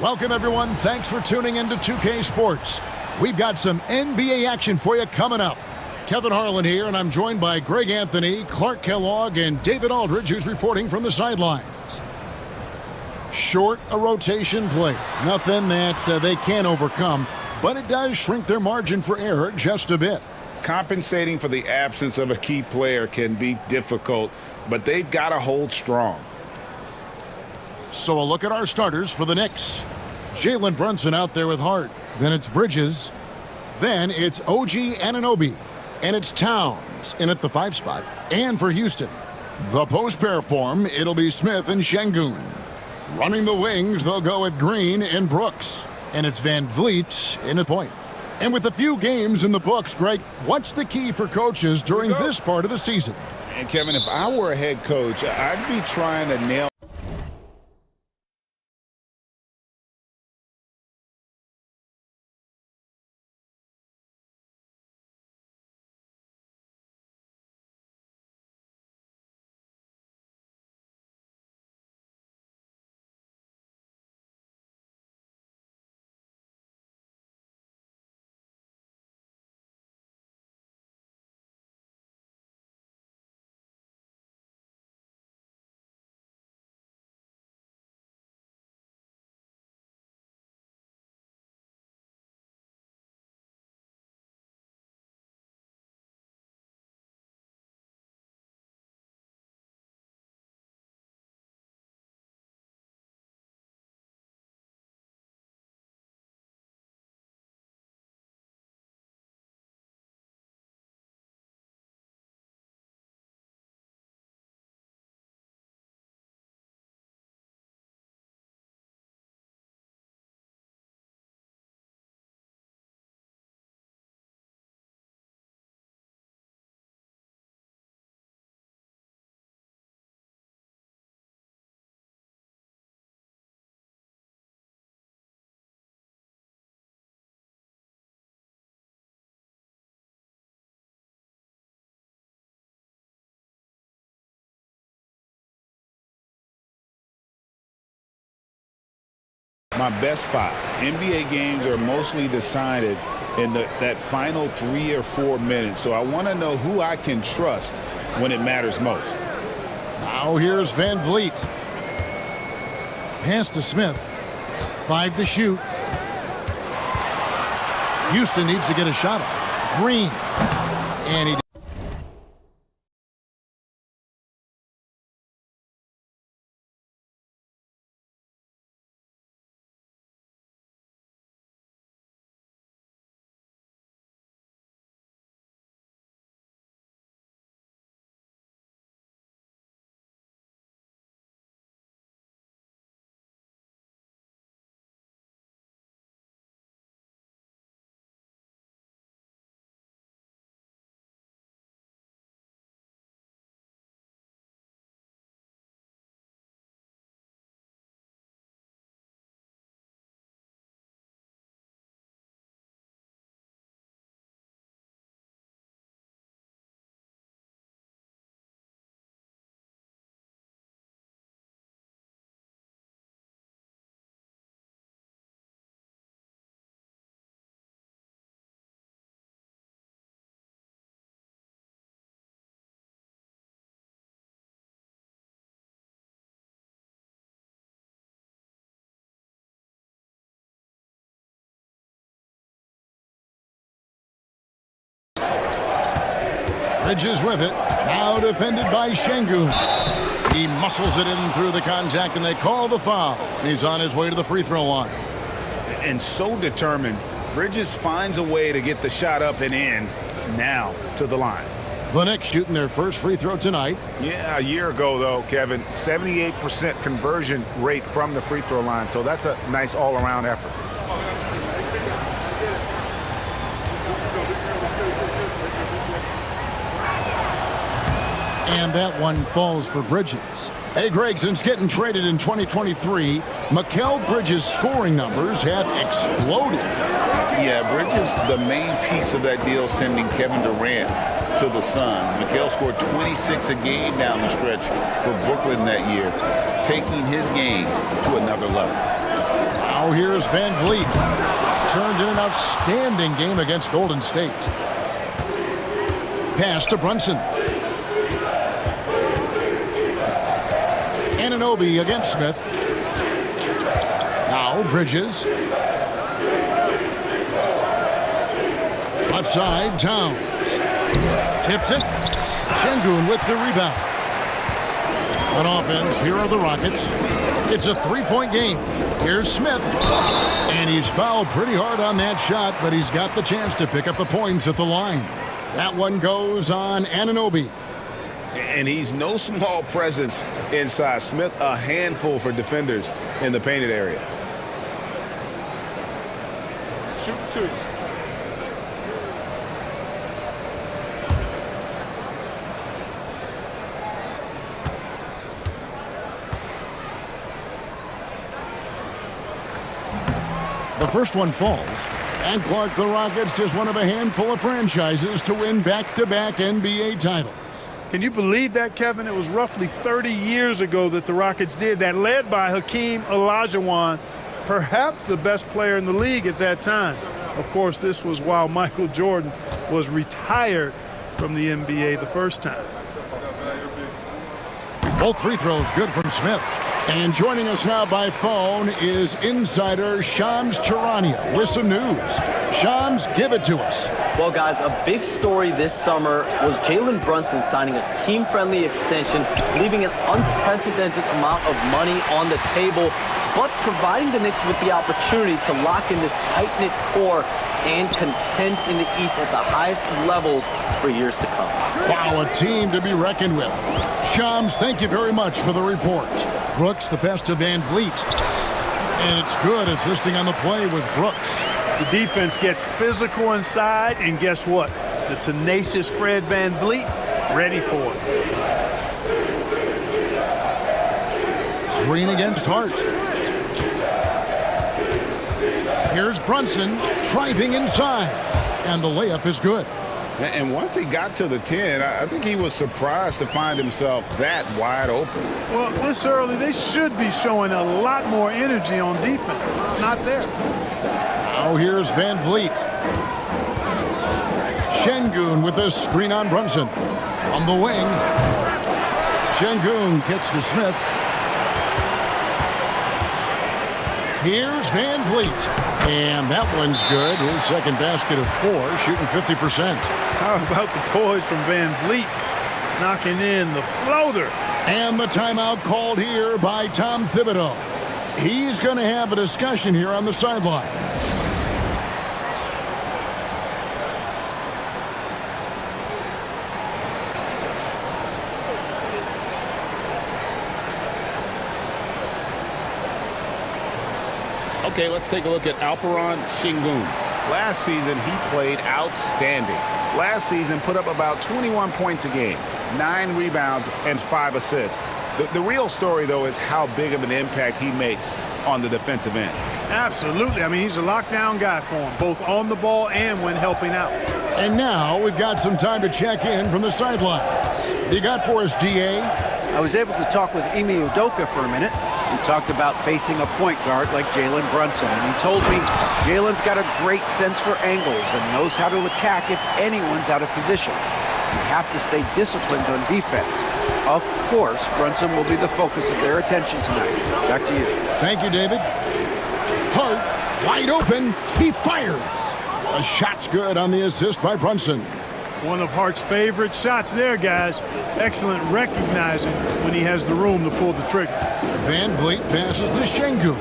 Welcome, everyone. Thanks for tuning into 2K Sports. We've got some NBA action for you coming up. Kevin Harlan here, and I'm joined by Greg Anthony, Clark Kellogg, and David Aldridge, who's reporting from the sidelines. Short a rotation play. Nothing that they can't overcome, but it does shrink their margin for error just a bit. Compensating for the absence of a key player can be difficult, but they've got to hold strong. So a look at our starters for the Knicks. Jalen Brunson out there with Hart. Then it's Bridges. Then it's OG Anunoby. And it's Towns in at the 5 spot. And for Houston, the post pair form, it'll be Smith and Şengün. Running the wings, they'll go with Green and Brooks. And it's Van Vliet in at point. And with a few games in the books, Greg, what's the key for coaches during this part of the season? And Kevin, if I were a head coach, I'd be trying to nail my best 5. NBA games are mostly decided in that final 3 or 4 minutes, so I want to know who I can trust when it matters most. Now here's Van Vliet. Pass to Smith. 5 to shoot. Houston needs to get a shot off. Green. And he Bridges with it. Now defended by Şengün. He muscles it in through the contact, and they call the foul. And he's on his way to the free throw line. And so determined, Bridges finds a way to get the shot up and in now to the line. The Knicks shooting their first free throw tonight. Yeah, a year ago, though, Kevin, 78% conversion rate from the free throw line, so that's a nice all-around effort. And that one falls for Bridges. Hey, Greg, since getting traded in 2023, Mikal Bridges' scoring numbers have exploded. Yeah, Bridges, the main piece of that deal, sending Kevin Durant to the Suns. Mikal scored 26 a game down the stretch for Brooklyn that year, taking his game to another level. Now Now here's Van Vliet. Turned in an outstanding game against Golden State. Pass to Brunson. Anunoby against Smith. Now Bridges. Left side, Towns. Tips it. Şengün with the rebound. On offense, here are the Rockets. It's a three-point game. Here's Smith. And he's fouled pretty hard on that shot, but he's got the chance to pick up the points at the line. That one goes on Anunoby. And he's no small presence inside. Smith, a handful for defenders in the painted area. Shoot two. The first one falls. And Clark, the Rockets, just one of a handful of franchises to win back-to-back NBA titles. Can you believe that, Kevin? It was roughly 30 years ago that the Rockets did that, led by Hakeem Olajuwon, perhaps the best player in the league at that time. Of course, this was while Michael Jordan was retired from the NBA the first time. Both free throws good from Smith. And joining us now by phone is insider Shams Charania with some news. Shams, give it to us. Well, guys, a big story this summer was Jalen Brunson signing a team-friendly extension, leaving an unprecedented amount of money on the table, but providing the Knicks with the opportunity to lock in this tight-knit core and contend in the East at the highest levels for years to come. Wow, a team to be reckoned with. Shams, thank you very much for the report. Brooks, the best of Van Vliet. And it's good. Assisting on the play was Brooks. The defense gets physical inside, and guess what? The tenacious Fred Van Vliet ready for it. Green against Hart. Here's Brunson driving inside. And the layup is good. And once he got to the 10, I think he was surprised to find himself that wide open. Well, this early, they should be showing a lot more energy on defense. It's not there. Now here's Van Vliet. Şengün with a screen on Brunson. From the wing. Şengün kicks to Smith. Here's Van Vliet. And that one's good. His second basket of 4, shooting 50%. How about the poise from Van Vliet knocking in the floater? And the timeout called here by Tom Thibodeau. He's going to have a discussion here on the sideline. Okay, let's take a look at Alperen Şengün. Last season, he played outstanding. Last season, put up about 21 points a game, 9 rebounds, and 5 assists. The real story, though, is how big of an impact he makes on the defensive end. Absolutely. I mean, he's a lockdown guy for him, both on the ball and when helping out. And now we've got some time to check in from the sidelines. You got for us, DA? I was able to talk with Ime Udoka for a minute. We talked about facing a point guard like Jalen Brunson, and he told me Jalen's got a great sense for angles and knows how to attack if anyone's out of position. You have to stay disciplined on defense. Of course, Brunson will be the focus of their attention tonight. Back to you. Thank you, David. Hart, wide open. He fires. A shot's good on the assist by Brunson. One of Hart's favorite shots there, guys. Excellent recognizing when he has the room to pull the trigger. Van Vliet passes to Şengün.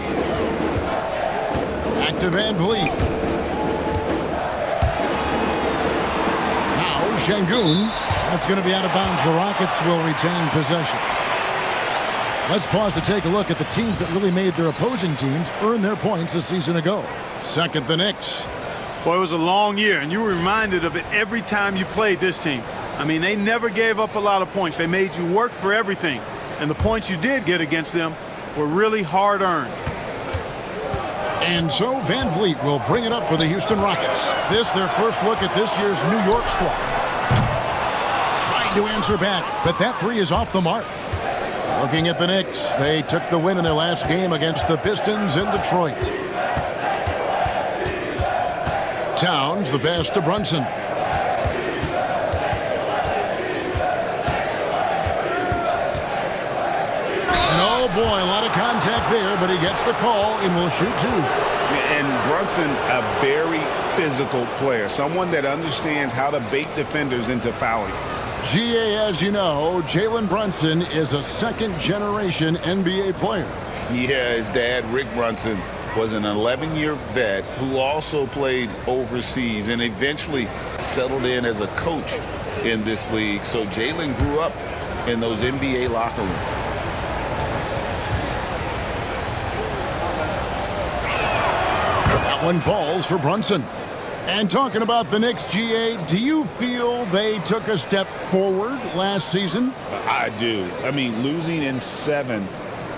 Back to Van Vliet. Now Şengün. That's going to be out of bounds. The Rockets will retain possession. Let's pause to take a look at the teams that really made their opposing teams earn their points a season ago. Second, the Knicks. Boy, it was a long year, and you were reminded of it every time you played this team. I mean, they never gave up a lot of points. They made you work for everything. And the points you did get against them were really hard-earned. And so Van Vliet will bring it up for the Houston Rockets. This, their first look at this year's New York squad. Trying to answer back, but that three is off the mark. Looking at the Knicks, they took the win in their last game against the Pistons in Detroit. Towns, the pass to Brunson. And oh boy, a lot of contact there, but he gets the call and will shoot two. And Brunson, a very physical player, someone that understands how to bait defenders into fouling. GA, as you know, Jalen Brunson is a second-generation NBA player. Yeah, his dad, Rick Brunson, was an 11-year vet who also played overseas and eventually settled in as a coach in this league. So Jalen grew up in those NBA locker rooms. That one falls for Brunson. And talking about the Knicks, GA, do you feel they took a step forward last season? I do. I mean, losing in 7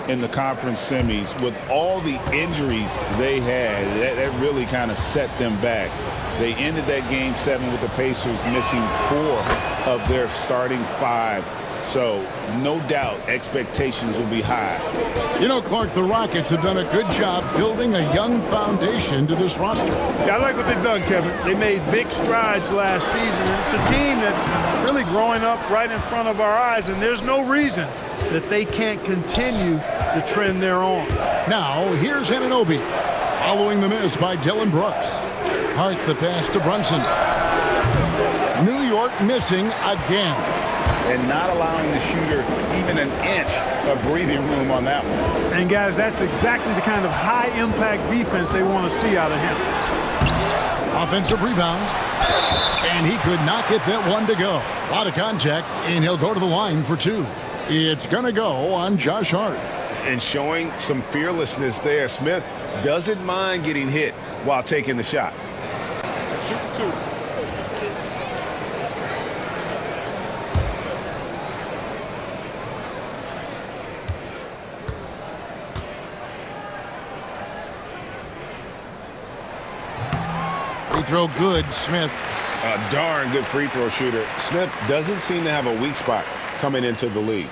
in the conference semis with all the injuries they had, that really kind of set them back. They ended that game 7 with the Pacers missing 4 of their starting 5. So, no doubt, expectations will be high. You know, Clark, the Rockets have done a good job building a young foundation to this roster. Yeah, I like what they've done, Kevin. They made big strides last season. And it's a team that's really growing up right in front of our eyes, and there's no reason that they can't continue the trend they're on. Now, here's Anunoby, following the miss by Dylan Brooks. Hart the pass to Brunson. New York missing again. And not allowing the shooter even an inch of breathing room on that one. And, guys, that's exactly the kind of high-impact defense they want to see out of him. Offensive rebound. And he could not get that one to go. A lot of contact, and he'll go to the line for 2. It's going to go on Josh Hart. And showing some fearlessness there. Smith doesn't mind getting hit while taking the shot. Shoot 2. Free throw good, Smith. A darn good free throw shooter. Smith doesn't seem to have a weak spot coming into the league.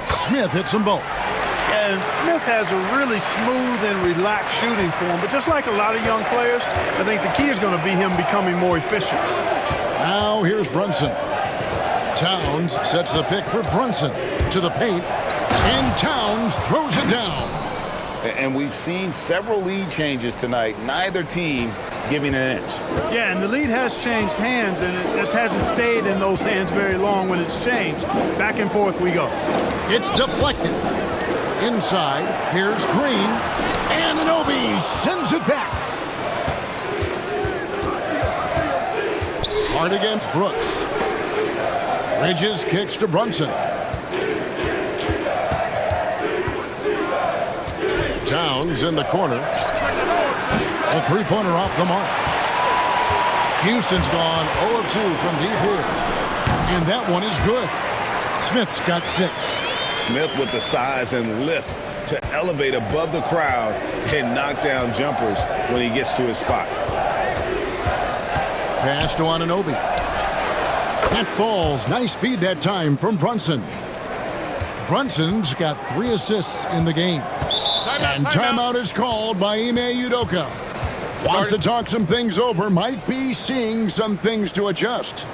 Smith hits them both. And Smith has a really smooth and relaxed shooting form. But just like a lot of young players, I think the key is going to be him becoming more efficient. Now here's Brunson. Towns sets the pick for Brunson to the paint. And Towns throws it down. And we've seen several lead changes tonight. Neither team giving an inch. Yeah, and the lead has changed hands, and it just hasn't stayed in those hands very long when it's changed. Back and forth we go. It's deflected. Inside, here's Green. And Anunoby sends it back. Hard against Brooks. Bridges kicks to Brunson. Towns in the corner. A three-pointer off the mark. Houston's gone 0 of 2 from deep here. And that one is good. Smith's got 6. Smith with the size and lift to elevate above the crowd and knock down jumpers when he gets to his spot. Pass to Anunoby. That falls. Nice feed that time from Brunson. Brunson's got 3 assists in the game. And timeout is called by Ime Udoka. Wants to talk some things over. Might be seeing some things to adjust.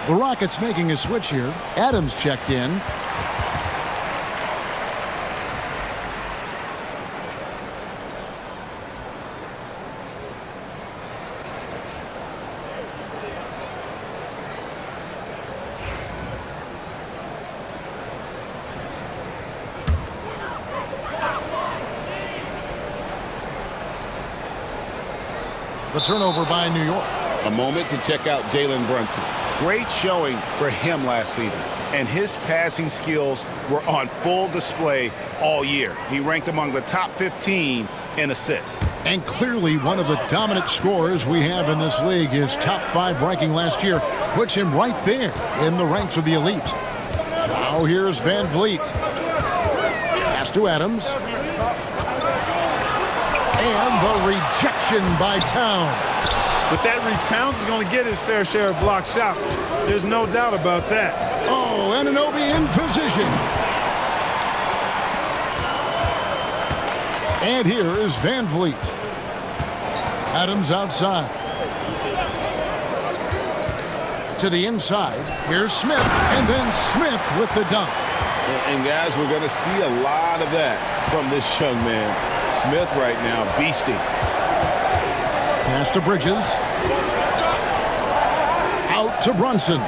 The Rockets making a switch here. Adams checked in. The turnover by New York. A moment to check out Jalen Brunson. Great showing for him last season, and his passing skills were on full display all year. He ranked among the top 15 in assists. And clearly one of the dominant scorers we have in this league. His top 5 ranking last year puts him right there in the ranks of the elite. Now here's Van Vliet. Pass to Adams. And the rejection by Towns. With that reach, Towns is going to get his fair share of block shots. There's no doubt about that. Oh, Anunoby in position. And here is Van Vliet. Adams outside. To the inside. Here's Smith. And then Smith with the dunk. And guys, we're going to see a lot of that from this young man. Smith right now beasting. Pass to Bridges. Out to Brunson.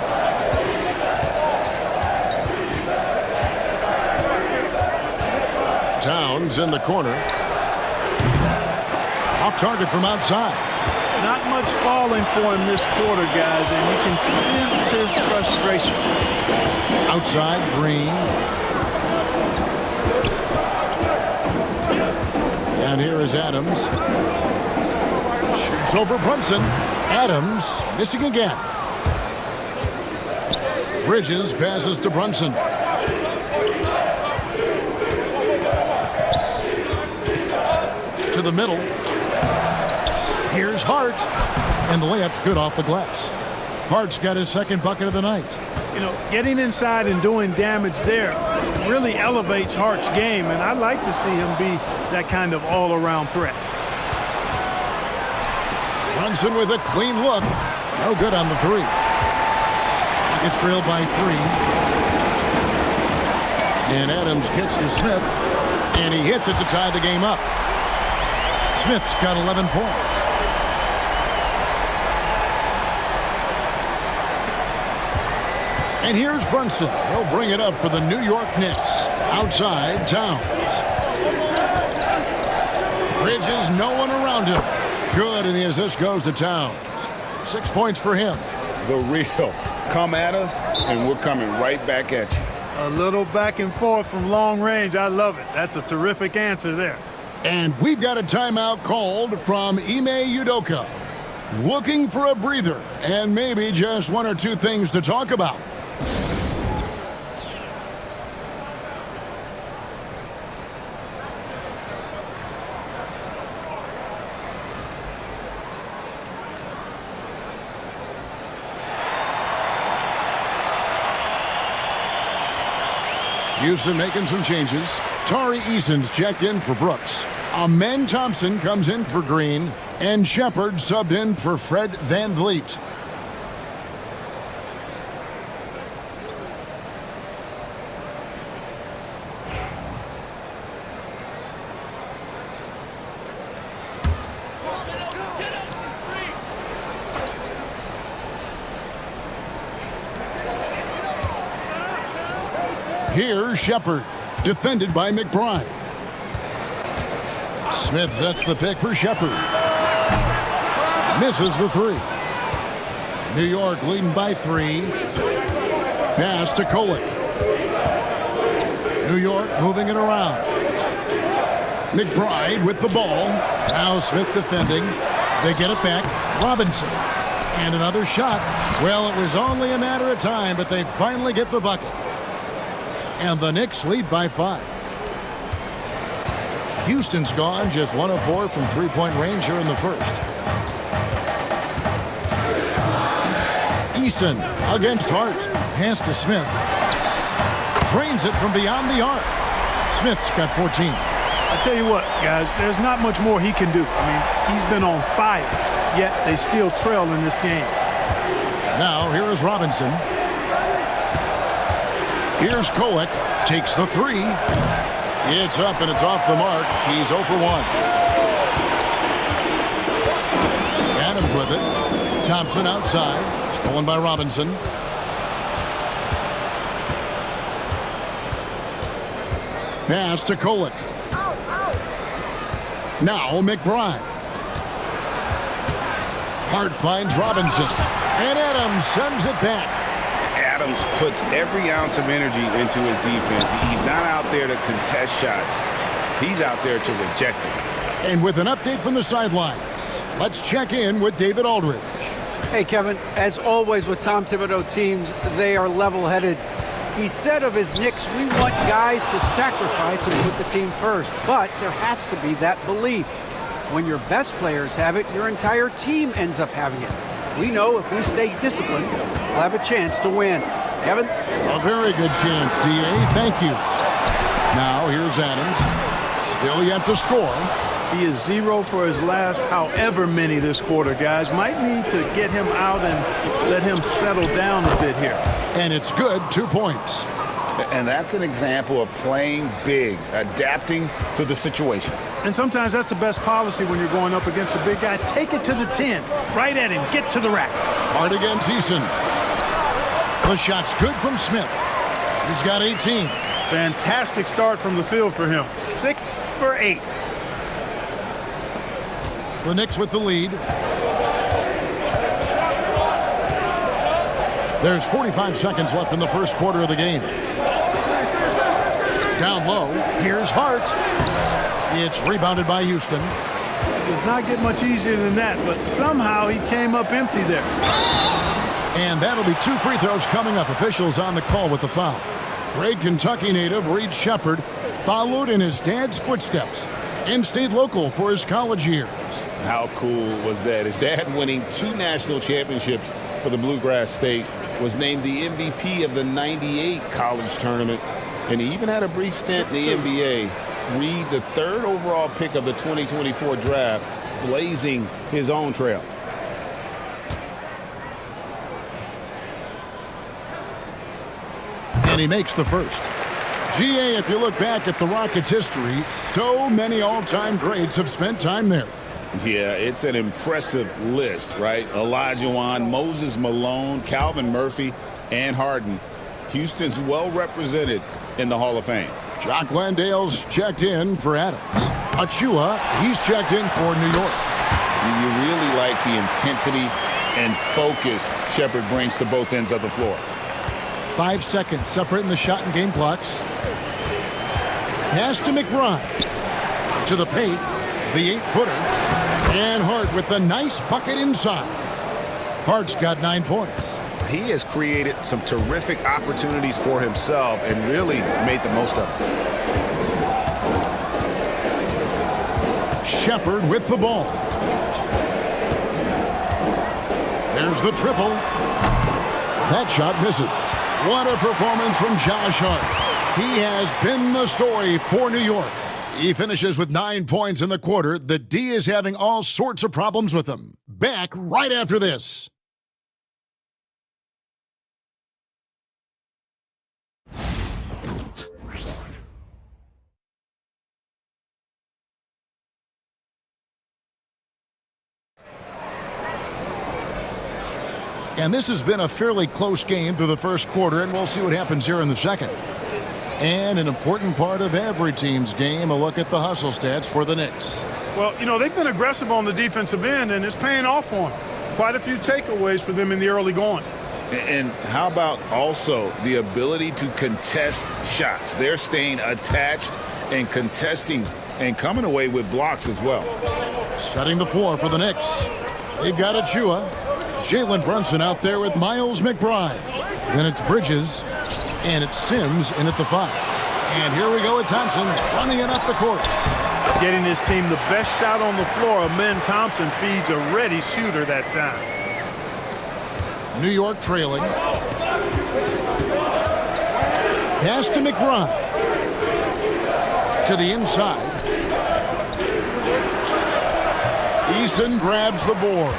Towns in the corner. Off target from outside. Not much falling for him this quarter, guys, and you can sense his frustration. Outside, Green. And here is Adams. Shoots over Brunson. Adams missing again. Bridges passes to Brunson. To the middle. Here's Hart. And the layup's good off the glass. Hart's got his second bucket of the night. You know, getting inside and doing damage there really elevates Hart's game, and I'd like to see him be that kind of all-around threat. Brunson with a clean look. No good on the 3. It's trailed by 3. And Adams kicks to Smith. And he hits it to tie the game up. Smith's got 11 points. And here's Brunson. He'll bring it up for the New York Knicks. Outside, Towns. Bridges, no one around him. Good, and the assist goes to Towns. 6 points for him. The real. Come at us, and we're coming right back at you. A little back and forth from long range. I love it. That's a terrific answer there. And we've got a timeout called from Ime Udoka. Looking for a breather and maybe just 1 or 2 things to talk about. Houston making some changes. Tari Eason's checked in for Brooks. Amen Thompson comes in for Green. And Shepard subbed in for Fred Van Vliet. Here's Shepard, defended by McBride. Smith sets the pick for Shepard. Misses the 3. New York leading by 3. Pass to Kolek. New York moving it around. McBride with the ball. Now Smith defending. They get it back. Robinson. And another shot. Well, it was only a matter of time, but they finally get the bucket. And the Knicks lead by 5. Houston's gone just 1 of 4 from three-point range here in the first. Eason against Hart. Pass to Smith. Drains it from beyond the arc. Smith's got 14. I tell you what, guys, there's not much more he can do. I mean, he's been on fire, yet they still trail in this game. Now, here is Robinson. Here's Kolek. Takes the 3. It's up and it's off the mark. He's 0 for 1. Adams with it. Thompson outside. Stolen by Robinson. Pass to Kolek. Now McBride. Hart finds Robinson. And Adams sends it back. Adams puts every ounce of energy into his defense. He's not out there to contest shots. He's out there to reject it. And with an update from the sidelines, let's check in with David Aldridge. Hey, Kevin, as always with Tom Thibodeau teams, they are level-headed. He said of his Knicks, we want guys to sacrifice and put the team first. But there has to be that belief. When your best players have it, your entire team ends up having it. We know if we stay disciplined, we'll have a chance to win. Kevin? A very good chance, D.A. Thank you. Now here's Adams. Still yet to score. He is 0 for his last however many this quarter, guys. Might need to get him out and let him settle down a bit here. And it's good, 2 points. And that's an example of playing big, adapting to the situation. And sometimes that's the best policy when you're going up against a big guy. Take it to the 10, right at him, get to the rack. Hard against Eason. The shot's good from Smith. He's got 18. Fantastic start from the field for him. 6 for 8. The Knicks with the lead. There's 45 seconds left in the first quarter of the game. Down low, here's Hart. It's rebounded by Houston. It does not get much easier than that, but somehow he came up empty there. And that'll be 2 free throws coming up. Officials on the call with the foul. Great Kentucky native Reed Sheppard followed in his dad's footsteps and stayed local for his college years. How cool was that? His dad winning 2 national championships for the Bluegrass State, was named the MVP of the '98 college tournament, and he even had a brief stint in the NBA. Reed, the 3rd overall pick of the 2024 draft, blazing his own trail. And he makes the first. GA, if you look back at the Rockets' history, so many all-time greats have spent time there. Yeah, it's an impressive list, right? Olajuwon, Moses Malone, Calvin Murphy, and Harden. Houston's well represented in the Hall of Fame. Jock Landale's checked in for Adams. Achua, he's checked in for New York. You really like the intensity and focus Sheppard brings to both ends of the floor. 5 seconds separating the shot and game clocks. Pass to McBride. To the paint, the 8-footer. And Hart with the nice bucket inside. Hart's got 9 points. He has created some terrific opportunities for himself and really made the most of it. Sheppard with the ball. There's the triple. That shot misses. What a performance from Josh Hart. He has been the story for New York. He finishes with 9 points in the quarter. The D is having all sorts of problems with him. Back right after this. And this has been a fairly close game through the first quarter, and we'll see what happens here in the second. And an important part of every team's game, a look at the hustle stats for the Knicks. Well, you know, they've been aggressive on the defensive end, and it's paying off for them. Quite a few takeaways for them in the early going. And how about also the ability to contest shots? They're staying attached and contesting and coming away with blocks as well. Setting the floor for the Knicks. They've got Achua. Jalen Brunson out there with Miles McBride. Then it's Bridges. And it's Sims in at the 5. And here we go with Thompson running it up the court. Getting his team the best shot on the floor. Amen Thompson feeds a ready shooter that time. New York trailing. Pass to McBride. To the inside. Eason grabs the board.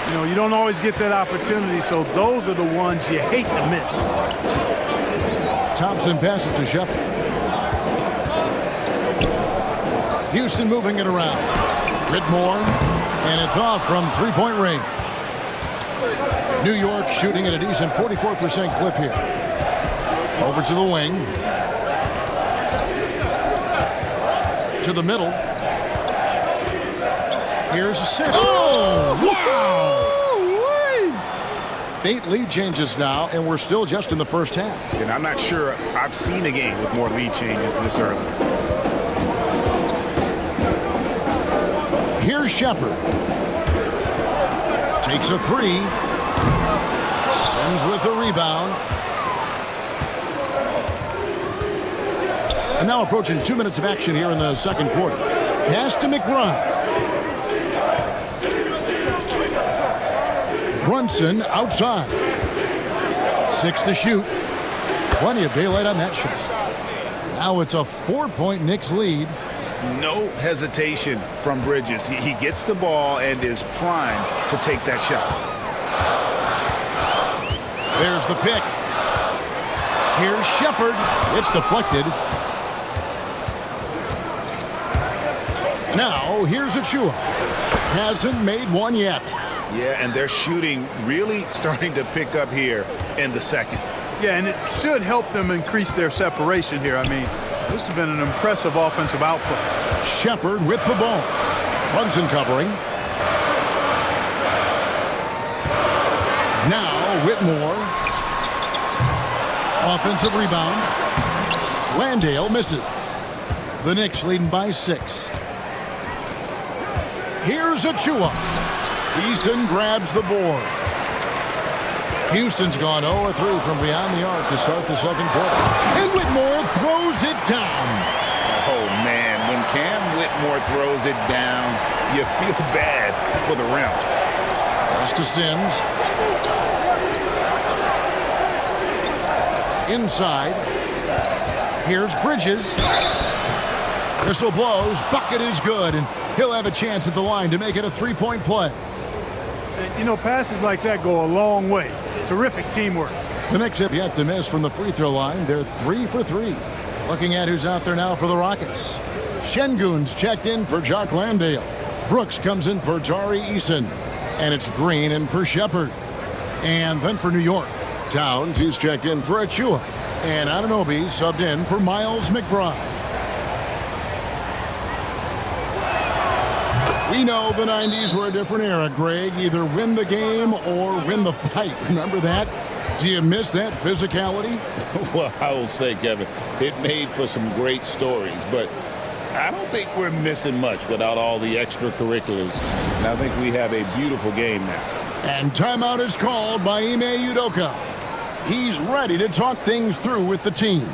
You know, you don't always get that opportunity, so those are the ones you hate to miss. Thompson passes to Sheppard. Houston moving it around. Whitmore, and it's off from three-point range. New York shooting at a decent 44% clip here. Over to the wing. To the middle. Here's a 6. Oh, wow! 8 lead changes now, and we're still just in the first half. And I'm not sure I've seen a game with more lead changes this early. Here's Shepard. Takes a three. Sends with the rebound. And now approaching 2 minutes of action here in the second quarter. Pass to McBride. Brunson outside. 6 to shoot. Plenty of daylight on that shot. Now it's a 4-point Knicks lead. No hesitation from Bridges. He gets the ball and is primed to take that shot. There's the pick. Here's Shepard. It's deflected. Now here's Achua. Hasn't made one yet. Yeah, and their shooting really starting to pick up here in the second. Yeah, and it should help them increase their separation here. I mean, this has been an impressive offensive output. Shepard with the ball. Brunson covering. Now Whitmore. Offensive rebound. Landale misses. The Knicks leading by 6. Here's Achua. Eason grabs the board. Houston's gone 0-3 from beyond the arc to start the second quarter. And Whitmore throws it down. Oh, man, when Cam Whitmore throws it down, you feel bad for the rim. Pass to Sims. Inside. Here's Bridges. Whistle blows. Bucket is good, and he'll have a chance at the line to make it a 3-point play. And, you know, passes like that go a long way. Terrific teamwork. The Knicks have yet to miss from the free throw line. They're 3 for 3. Looking at who's out there now for the Rockets. Şengün's checked in for Jock Landale. Brooks comes in for Tari Eason. And it's Green in for Shepard. And then for New York, Towns, he's checked in for Achua. And Anunoby subbed in for Miles McBride. We know the 90s were a different era, Greg. Either win the game or win the fight. Remember that? Do you miss that physicality? Well, I will say, Kevin, it made for some great stories, but I don't think we're missing much without all the extracurriculars. And I think we have a beautiful game now. And timeout is called by Ime Udoka. He's ready to talk things through with the team.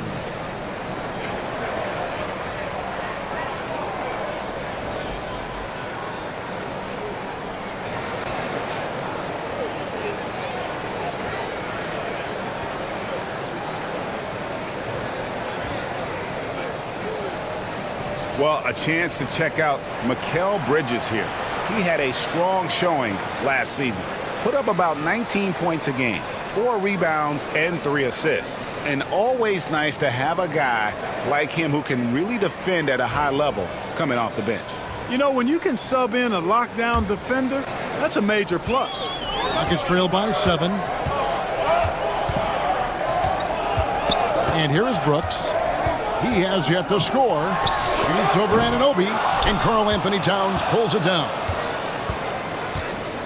Well, a chance to check out Mikal Bridges here. He had a strong showing last season. Put up about 19 points a game, 4 rebounds, and 3 assists. And always nice to have a guy like him who can really defend at a high level coming off the bench. You know, when you can sub in a lockdown defender, that's a major plus. Rockets trail by 7. And here is Brooks. He has yet to score. Shoots over Anunoby, and Karl Anthony Towns pulls it down.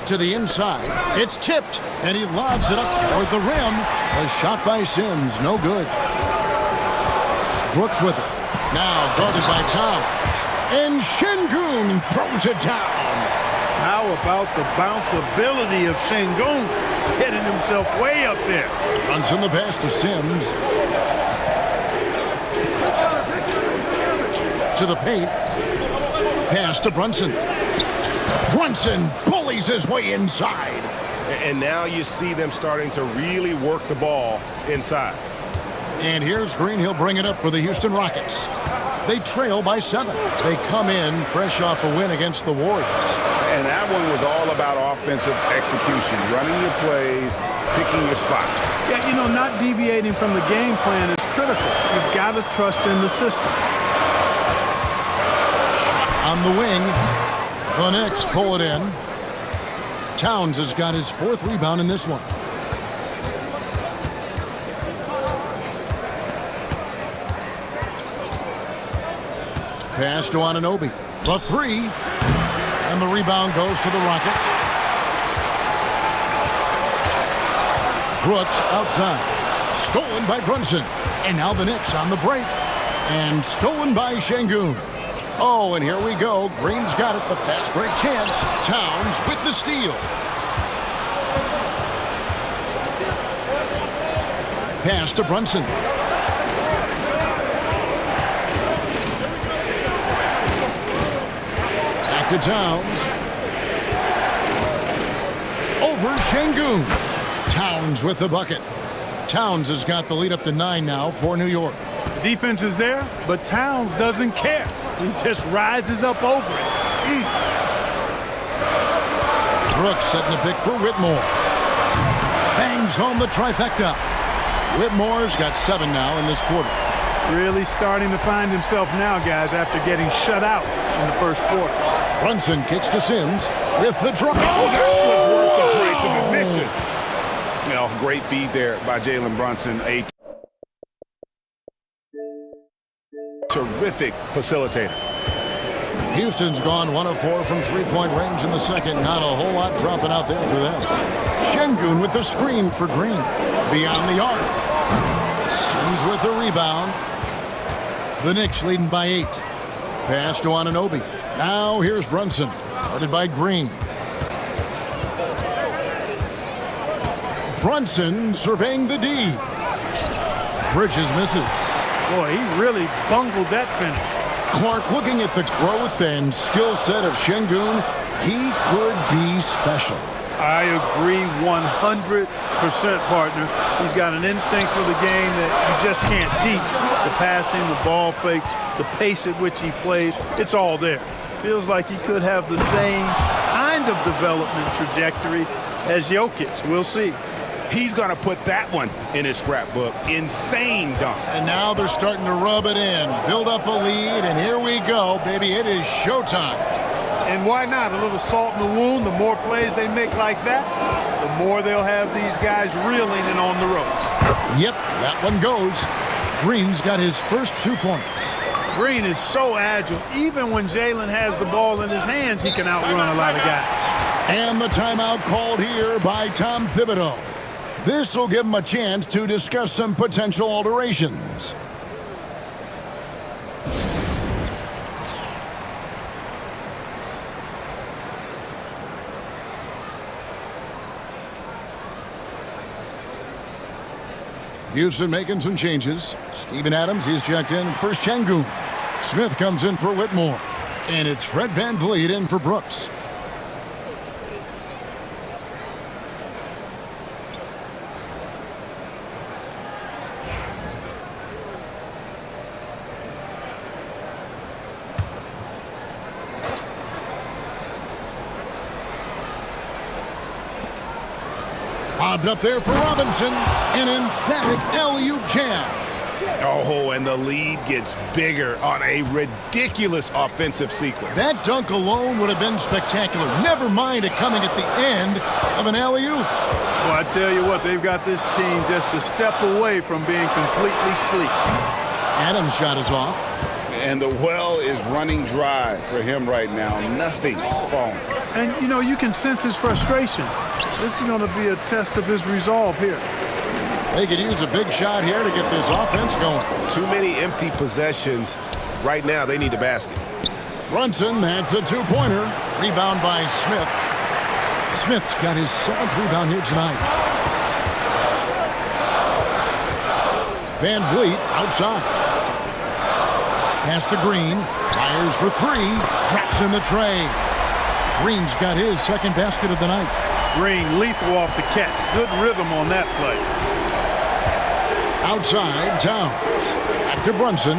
To the inside. It's tipped, and he lobs it up toward the rim. A shot by Sims, no good. Brooks with it. Now guarded by Towns. And Şengün throws it down. How about the bounceability of Şengün getting himself way up there? Runs in the pass to Sims. To the paint. Pass to Brunson. Brunson bullies his way inside. And now you see them starting to really work the ball inside. And here's Green. He'll bring it up for the Houston Rockets. They trail by 7. They come in fresh off a win against the Warriors. And that one was all about offensive execution, running your plays, picking your spots. Yeah, you know, not deviating from the game plan is critical. You've got to trust in the system. On the wing, the Knicks pull it in. Towns has got his 4th rebound in this one. Pass to Anunoby. The 3. And the rebound goes to the Rockets. Brooks outside. Stolen by Brunson. And now the Knicks on the break. And stolen by Şengün. Oh, and here we go. Green's got it. The fast break chance. Towns with the steal. Pass to Brunson. Back to Towns. Over Şengün. Towns with the bucket. Towns has got the lead up to 9 now for New York. The defense is there, but Towns doesn't care. He just rises up over it. Brooks setting the pick for Whitmore. Bangs home the trifecta. Whitmore's got 7 now in this quarter. Really starting to find himself now, guys, after getting shut out in the first quarter. Brunson kicks to Sims with the drop. Oh, that was worth the price of admission. You know, great feed there by Jalen Brunson. A terrific facilitator. Houston's gone 1 of 4 from three-point range in the second. Not a whole lot dropping out there for them. Şengün with the screen for Green. Beyond the arc. Sims with the rebound. The Knicks leading by 8. Pass to Anunoby. Now here's Brunson. Guarded by Green. Brunson surveying the D. Bridges misses. Boy, he really bungled that finish. Clark looking at the growth and skill set of Şengün. He could be special. I agree 100%, partner. He's got an instinct for the game that you just can't teach. The passing, the ball fakes, the pace at which he plays, it's all there. Feels like he could have the same kind of development trajectory as Jokic. We'll see. He's going to put that one in his scrapbook. Insane dunk. And now they're starting to rub it in. Build up a lead, and here we go, baby. It is showtime. And why not? A little salt in the wound. The more plays they make like that, the more they'll have these guys reeling and on the ropes. Yep, that one goes. Green's got his first 2 points. Green is so agile. Even when Jalen has the ball in his hands, he can outrun a lot of guys. And the timeout called here by Tom Thibodeau. This will give him a chance to discuss some potential alterations. Houston making some changes. Steven Adams, he's checked in for Şengün. Smith comes in for Whitmore. And it's Fred VanVleet in for Brooks. Bobbed up there for Robinson. An emphatic alley-oop jam. Oh, and the lead gets bigger on a ridiculous offensive sequence. That dunk alone would have been spectacular. Never mind it coming at the end of an alley-oop. Well, I tell you what, they've got this team just a step away from being completely sleep. Adams' shot is off. And the well is running dry for him right now. Nothing falling. And, you know, you can sense his frustration. This is going to be a test of his resolve here. They could use a big shot here to get this offense going. Too many empty possessions. Right now, they need a basket. Brunson, that's a two-pointer. Rebound by Smith. Smith's got his 7th rebound here tonight. VanVleet outside. Pass to Green. Fires for 3. Drops in the tray. Green's got his 2nd basket of the night. Green lethal off the catch. Good rhythm on that play. Outside, Towns. Back to Brunson.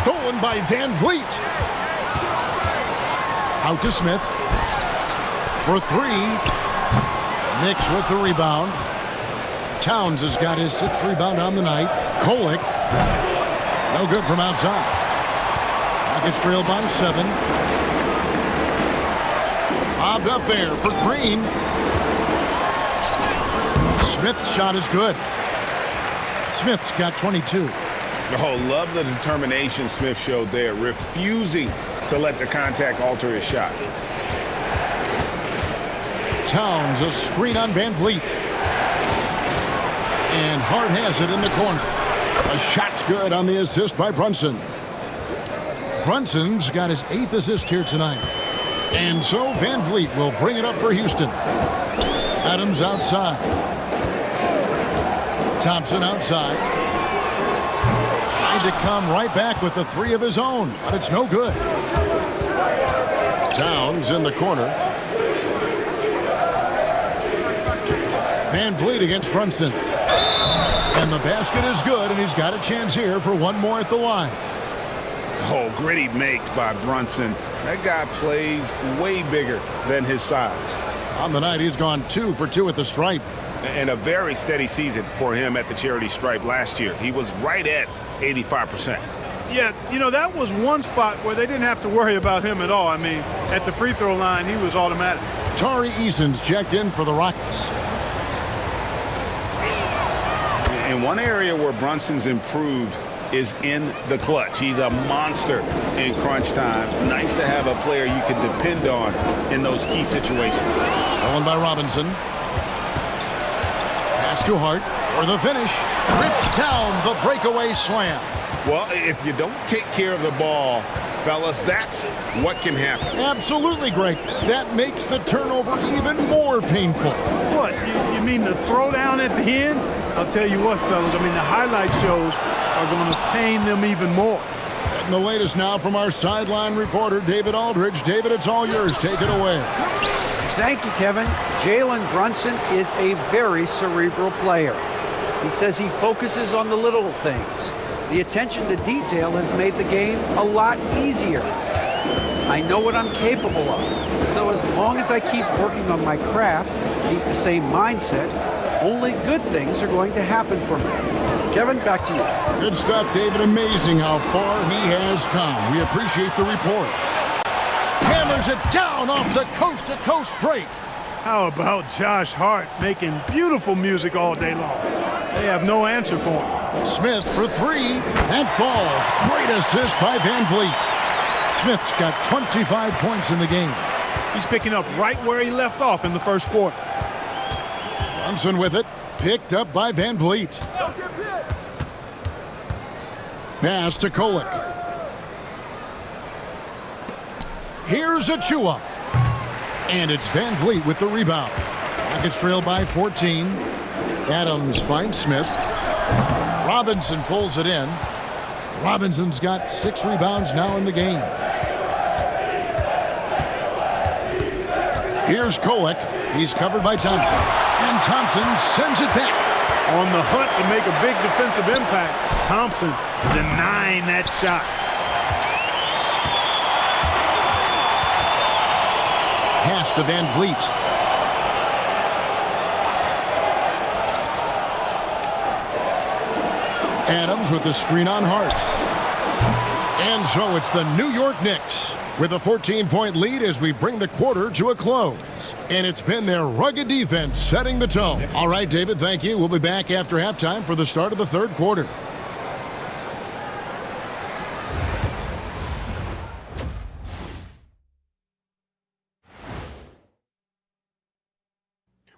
Stolen by VanVleet. Out to Smith. For 3. Knicks with the rebound. Towns has got his 6th rebound on the night. Kolek. No good from outside. Rockets trailed by 7. Bobbed up there for Green. Smith's shot is good. Smith's got 22. Oh, love the determination Smith showed there, refusing to let the contact alter his shot. Towns, a screen on VanVleet. And Hart has it in the corner. A shot's good on the assist by Brunson. Brunson's got his 8th assist here tonight. And so Van Vliet will bring it up for Houston. Adams outside. Thompson outside. Trying to come right back with the 3 of his own, but it's no good. Towns in the corner. Van Vliet against Brunson. And the basket is good, and he's got a chance here for one more at the line. Oh, gritty make by Brunson. That guy plays way bigger than his size. On the night, he's gone 2 for 2 at the stripe. And a very steady season for him at the charity stripe last year. He was right at 85%. Yeah, you know, that was one spot where they didn't have to worry about him at all. I mean, at the free throw line, he was automatic. Tari Eason's checked in for the Rockets. And one area where Brunson's improved is in the clutch. He's a monster in crunch time. Nice to have a player you can depend on in those key situations. Stolen by Robinson. Pass to Hart for the finish. Rips down the breakaway slam. Well, if you don't take care of the ball, fellas, that's what can happen. Absolutely, Greg. That makes the turnover even more painful. What, you mean the throwdown at the end? I'll tell you what, fellas, I mean, the highlight shows are going to pain them even more. And the latest now from our sideline reporter, David Aldridge. David, it's all yours. Take it away. Thank you, Kevin. Jalen Brunson is a very cerebral player. He says he focuses on the little things. The attention to detail has made the game a lot easier. I know what I'm capable of. So as long as I keep working on my craft, keep the same mindset, only good things are going to happen for me. Kevin, back to you. Good stuff, David. Amazing how far he has come. We appreciate the report. Hammers it down off the coast-to-coast break. How about Josh Hart making beautiful music all day long? They have no answer for him. Smith for 3 and falls. Great assist by Van Vliet. Smith's got 25 points in the game. He's picking up right where he left off in the first quarter. Brunson with it. Picked up by Van Vliet. Pass to Kolek. Here's Achua. And it's Van Vliet with the rebound. Rockets trail by 14. Adams finds Smith. Robinson pulls it in. Robinson's got 6 rebounds now in the game. Here's Kolek. He's covered by Thompson. And Thompson sends it back. On the hunt to make a big defensive impact, Thompson denying that shot. Pass to Van Vliet. Adams with the screen on Hart. And so it's the New York Knicks with a 14-point lead as we bring the quarter to a close. And it's been their rugged defense setting the tone. All right, David, thank you. We'll be back after halftime for the start of the third quarter.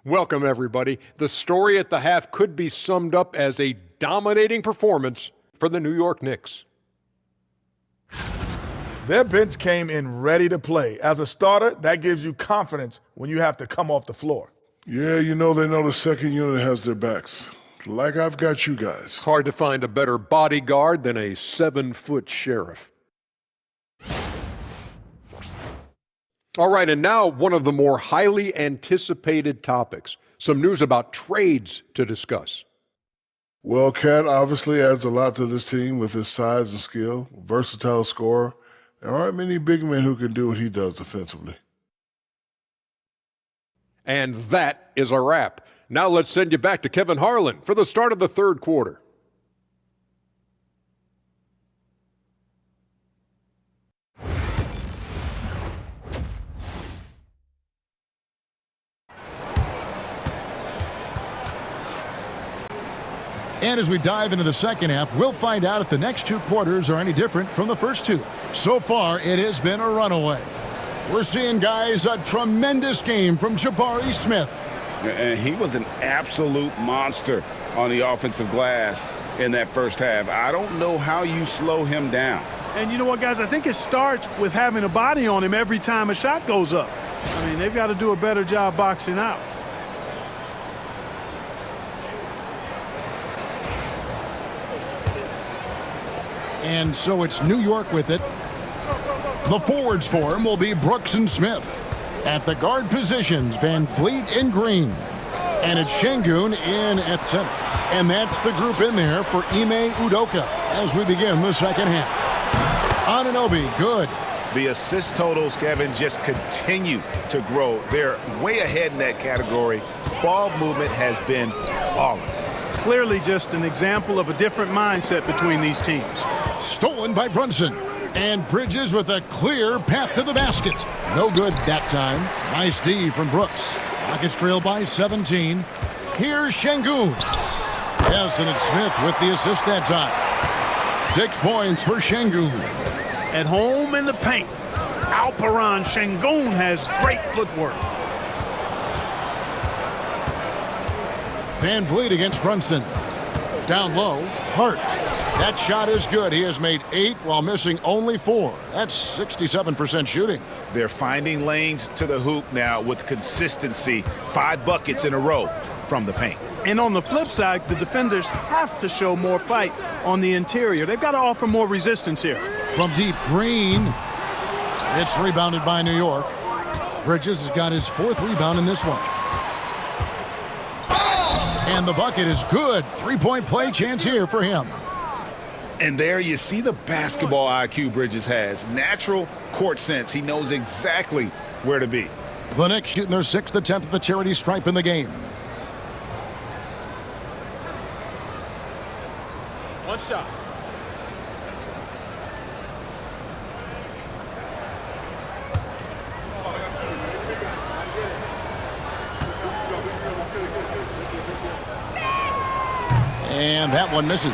Welcome, everybody. The story at the half could be summed up as a dominating performance for the New York Knicks. Their bench came in ready to play. As a starter, that gives you confidence when you have to come off the floor. Yeah, you know they know the second unit has their backs. Like I've got you guys. Hard to find a better bodyguard than a 7-foot sheriff. All right, and now one of the more highly anticipated topics. Some news about trades to discuss. Well, Cat obviously adds a lot to this team with his size and skill, versatile scorer. There aren't many big men who can do what he does defensively. And that is a wrap. Now let's send you back to Kevin Harlan for the start of the third quarter. And as we dive into the second half, we'll find out if the next 2 quarters are any different from the first 2. So far, it has been a runaway. We're seeing, guys, a tremendous game from Jabari Smith. And he was an absolute monster on the offensive glass in that first half. I don't know how you slow him down. And you know what, guys? I think it starts with having a body on him every time a shot goes up. I mean, they've got to do a better job boxing out. And so it's New York with it. The forwards for him will be Brooks and Smith. At the guard positions, Van Vliet and Green. And it's Şengün in at center. And that's the group in there for Ime Udoka as we begin the second half. Anunoby, good. The assist totals, Kevin, just continue to grow. They're way ahead in that category. Ball movement has been flawless. Clearly just an example of a different mindset between these teams. Stolen by Brunson. And Bridges with a clear path to the basket. No good that time. Nice D from Brooks. Rockets trail by 17. Here's Şengün. Yes, and it's Smith with the assist that time. 6 points for Şengün. At home in the paint, Alperen Şengün has great footwork. Van Vliet against Brunson. Down low, Hart. That shot is good. He has made 8 while missing only 4. That's 67% shooting. They're finding lanes to the hoop now with consistency. 5 buckets in a row from the paint. And on the flip side, the defenders have to show more fight on the interior. They've got to offer more resistance here. From deep, Green. It's rebounded by New York. Bridges has got his 4th rebound in this one. And the bucket is good. 3-point play chance here for him. And there you see the basketball IQ Bridges has. Natural court sense. He knows exactly where to be. The Knicks shooting their 6th attempt at the charity stripe in the game. One shot. And that one misses.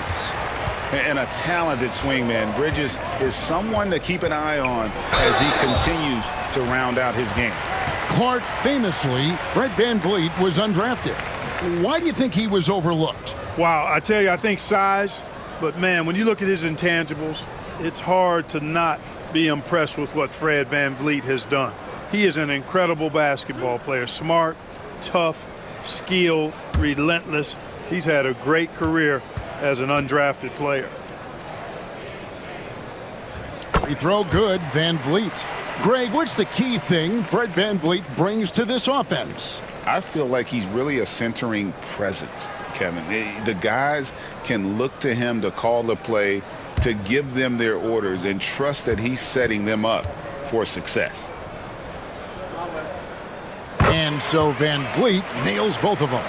And a talented swingman. Bridges is someone to keep an eye on as he continues to round out his game. Clark, famously, Fred Van Vliet was undrafted. Why do you think he was overlooked? Wow, I tell you, I think size, but man, when you look at his intangibles, it's hard to not be impressed with what Fred Van Vliet has done. He is an incredible basketball player, smart, tough, skilled, relentless. He's had a great career as an undrafted player. Free throw good, Van Vliet. Greg, what's the key thing Fred Van Vliet brings to this offense? I feel like he's really a centering presence, Kevin. The guys can look to him to call the play, to give them their orders, and trust that he's setting them up for success. And so Van Vliet nails both of them.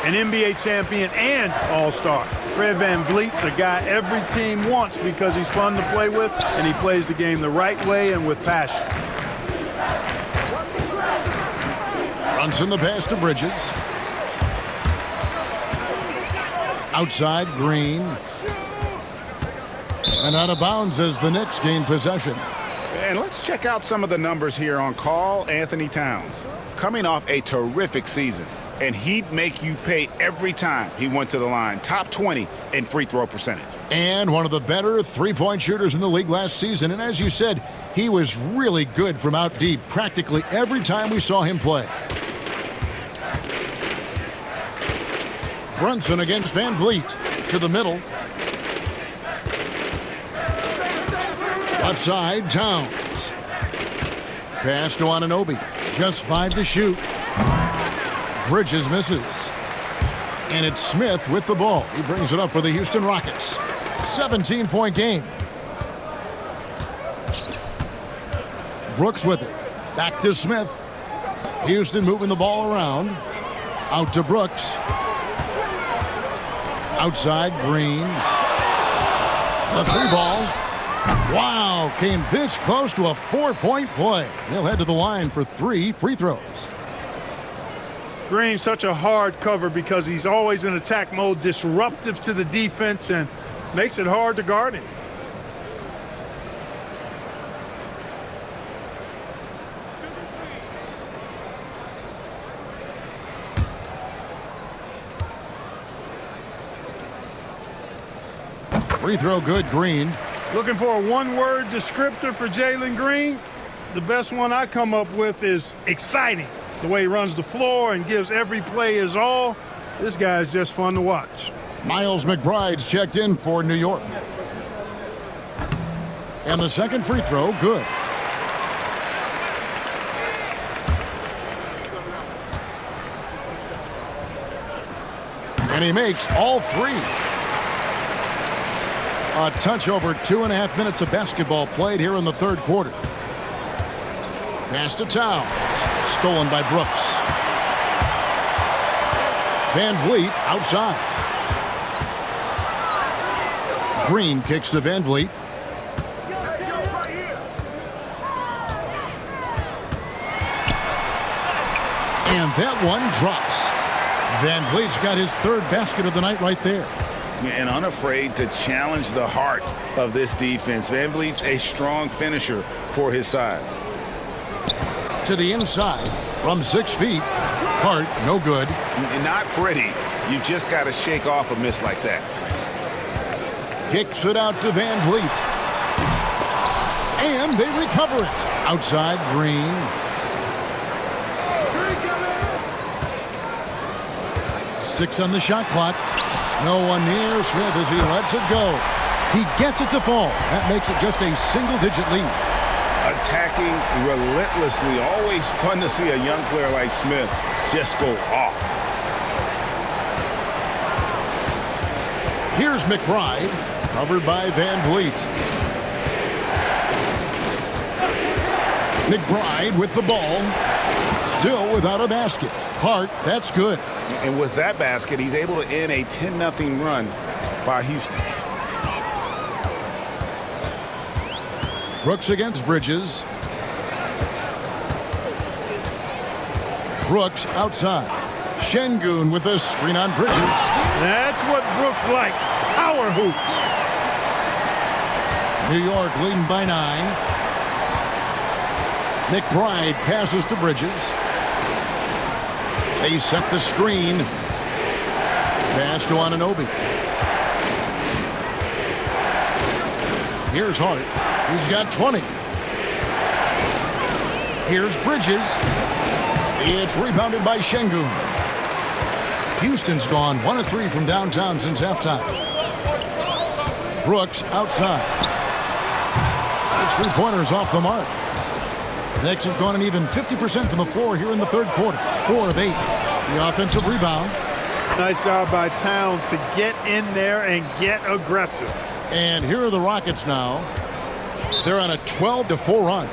An NBA champion and all-star. Fred Van Vliet's a guy every team wants because he's fun to play with and he plays the game the right way and with passion. Brunson the pass to Bridges. Outside, Green. And out of bounds as the Knicks gain possession. And let's check out some of the numbers here on Karl Anthony Towns. Coming off a terrific season. And he'd make you pay every time he went to the line. Top 20 in free throw percentage. And one of the better three-point shooters in the league last season. And as you said, he was really good from out deep practically every time we saw him play. Brunson against Van Vliet to the middle. Left side, Towns. Pass to Anunoby. Just 5 to shoot. Bridges misses. And it's Smith with the ball. He brings it up for the Houston Rockets. 17-point game. Brooks with it. Back to Smith. Houston moving the ball around. Out to Brooks. Outside, Green. A 3-ball. Wow, came this close to a 4-point play. He'll head to the line for 3 free throws. Green, such a hard cover because he's always in attack mode, disruptive to the defense, and makes it hard to guard him. Free throw good, Green. Looking for a one-word descriptor for Jalen Green? The best one I come up with is exciting. The way he runs the floor and gives every play his all. This guy is just fun to watch. Miles McBride's checked in for New York. And the second free throw, good. And he makes all three. A touch over 2.5 minutes of basketball played here in the third quarter. Pass to Towns. Stolen by Brooks. Van Vliet outside. Green kicks to Van Vliet. And that one drops. Van Vliet's got his third basket of the night right there. And unafraid to challenge the heart of this defense. Van Vliet's a strong finisher for his size. To the inside from 6 feet. Hart, no good. Not pretty. You just got to shake off a miss like that. Kicks it out to Van Vliet. And they recover it. Outside, Green. Six on the shot clock. No one near Smith as he lets it go. He gets it to fall. That makes it just a single-digit lead. Attacking relentlessly. Always fun to see a young player like Smith just go off. Here's McBride, covered by Van Vliet. McBride with the ball. Still without a basket. Hart, that's good. And with that basket, he's able to end a 10-0 run by Houston. Brooks against Bridges. Brooks outside. Şengün with a screen on Bridges. That's what Brooks likes. Power hoop. New York leading by 9. McBride passes to Bridges. They set the screen. Pass to Anunoby. Here's Hart. He's got 20. Here's Bridges. It's rebounded by Şengün. Houston's gone 1 of 3 from downtown since halftime. Brooks outside. Those 3-pointers off the mark. The Knicks have gone an even 50% from the floor here in the third quarter. 4 of 8. The offensive rebound. Nice job by Towns to get in there and get aggressive. And here are the Rockets now. They're on a 12-4 run.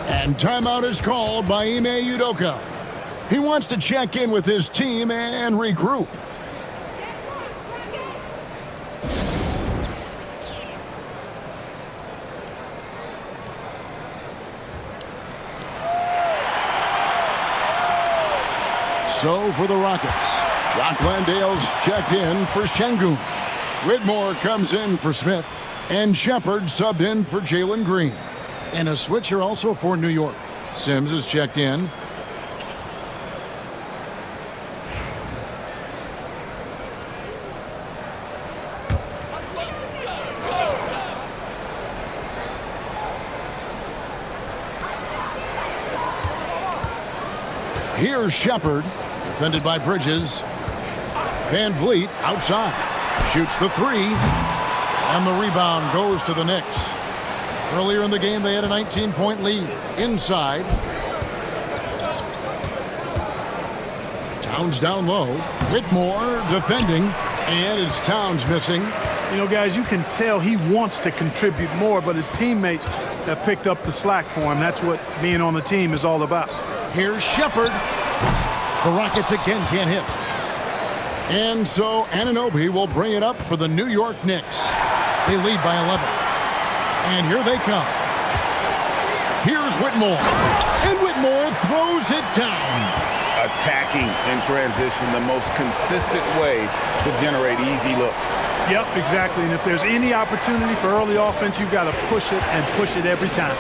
And timeout is called by Ime Udoka. He wants to check in with his team and regroup. So for the Rockets, Jock Landale's checked in for Şengün. Whitmore comes in for Smith. And Shepard subbed in for Jalen Green. And a switch here also for New York. Sims is checked in. Here's Shepard, defended by Bridges. Van Vliet outside. Shoots the 3. And the rebound goes to the Knicks. Earlier in the game, they had a 19-point lead. Inside. Towns down low. Whitmore defending. And it's Towns missing. You know, guys, you can tell he wants to contribute more, but his teammates have picked up the slack for him. That's what being on the team is all about. Here's Shepard. The Rockets again can't hit. And so Anunoby will bring it up for the New York Knicks. They lead by 11. And here they come. Here's Whitmore. And Whitmore throws it down. Attacking in transition, the most consistent way to generate easy looks. Yep, exactly. And if there's any opportunity for early offense, you've got to push it and push it every time.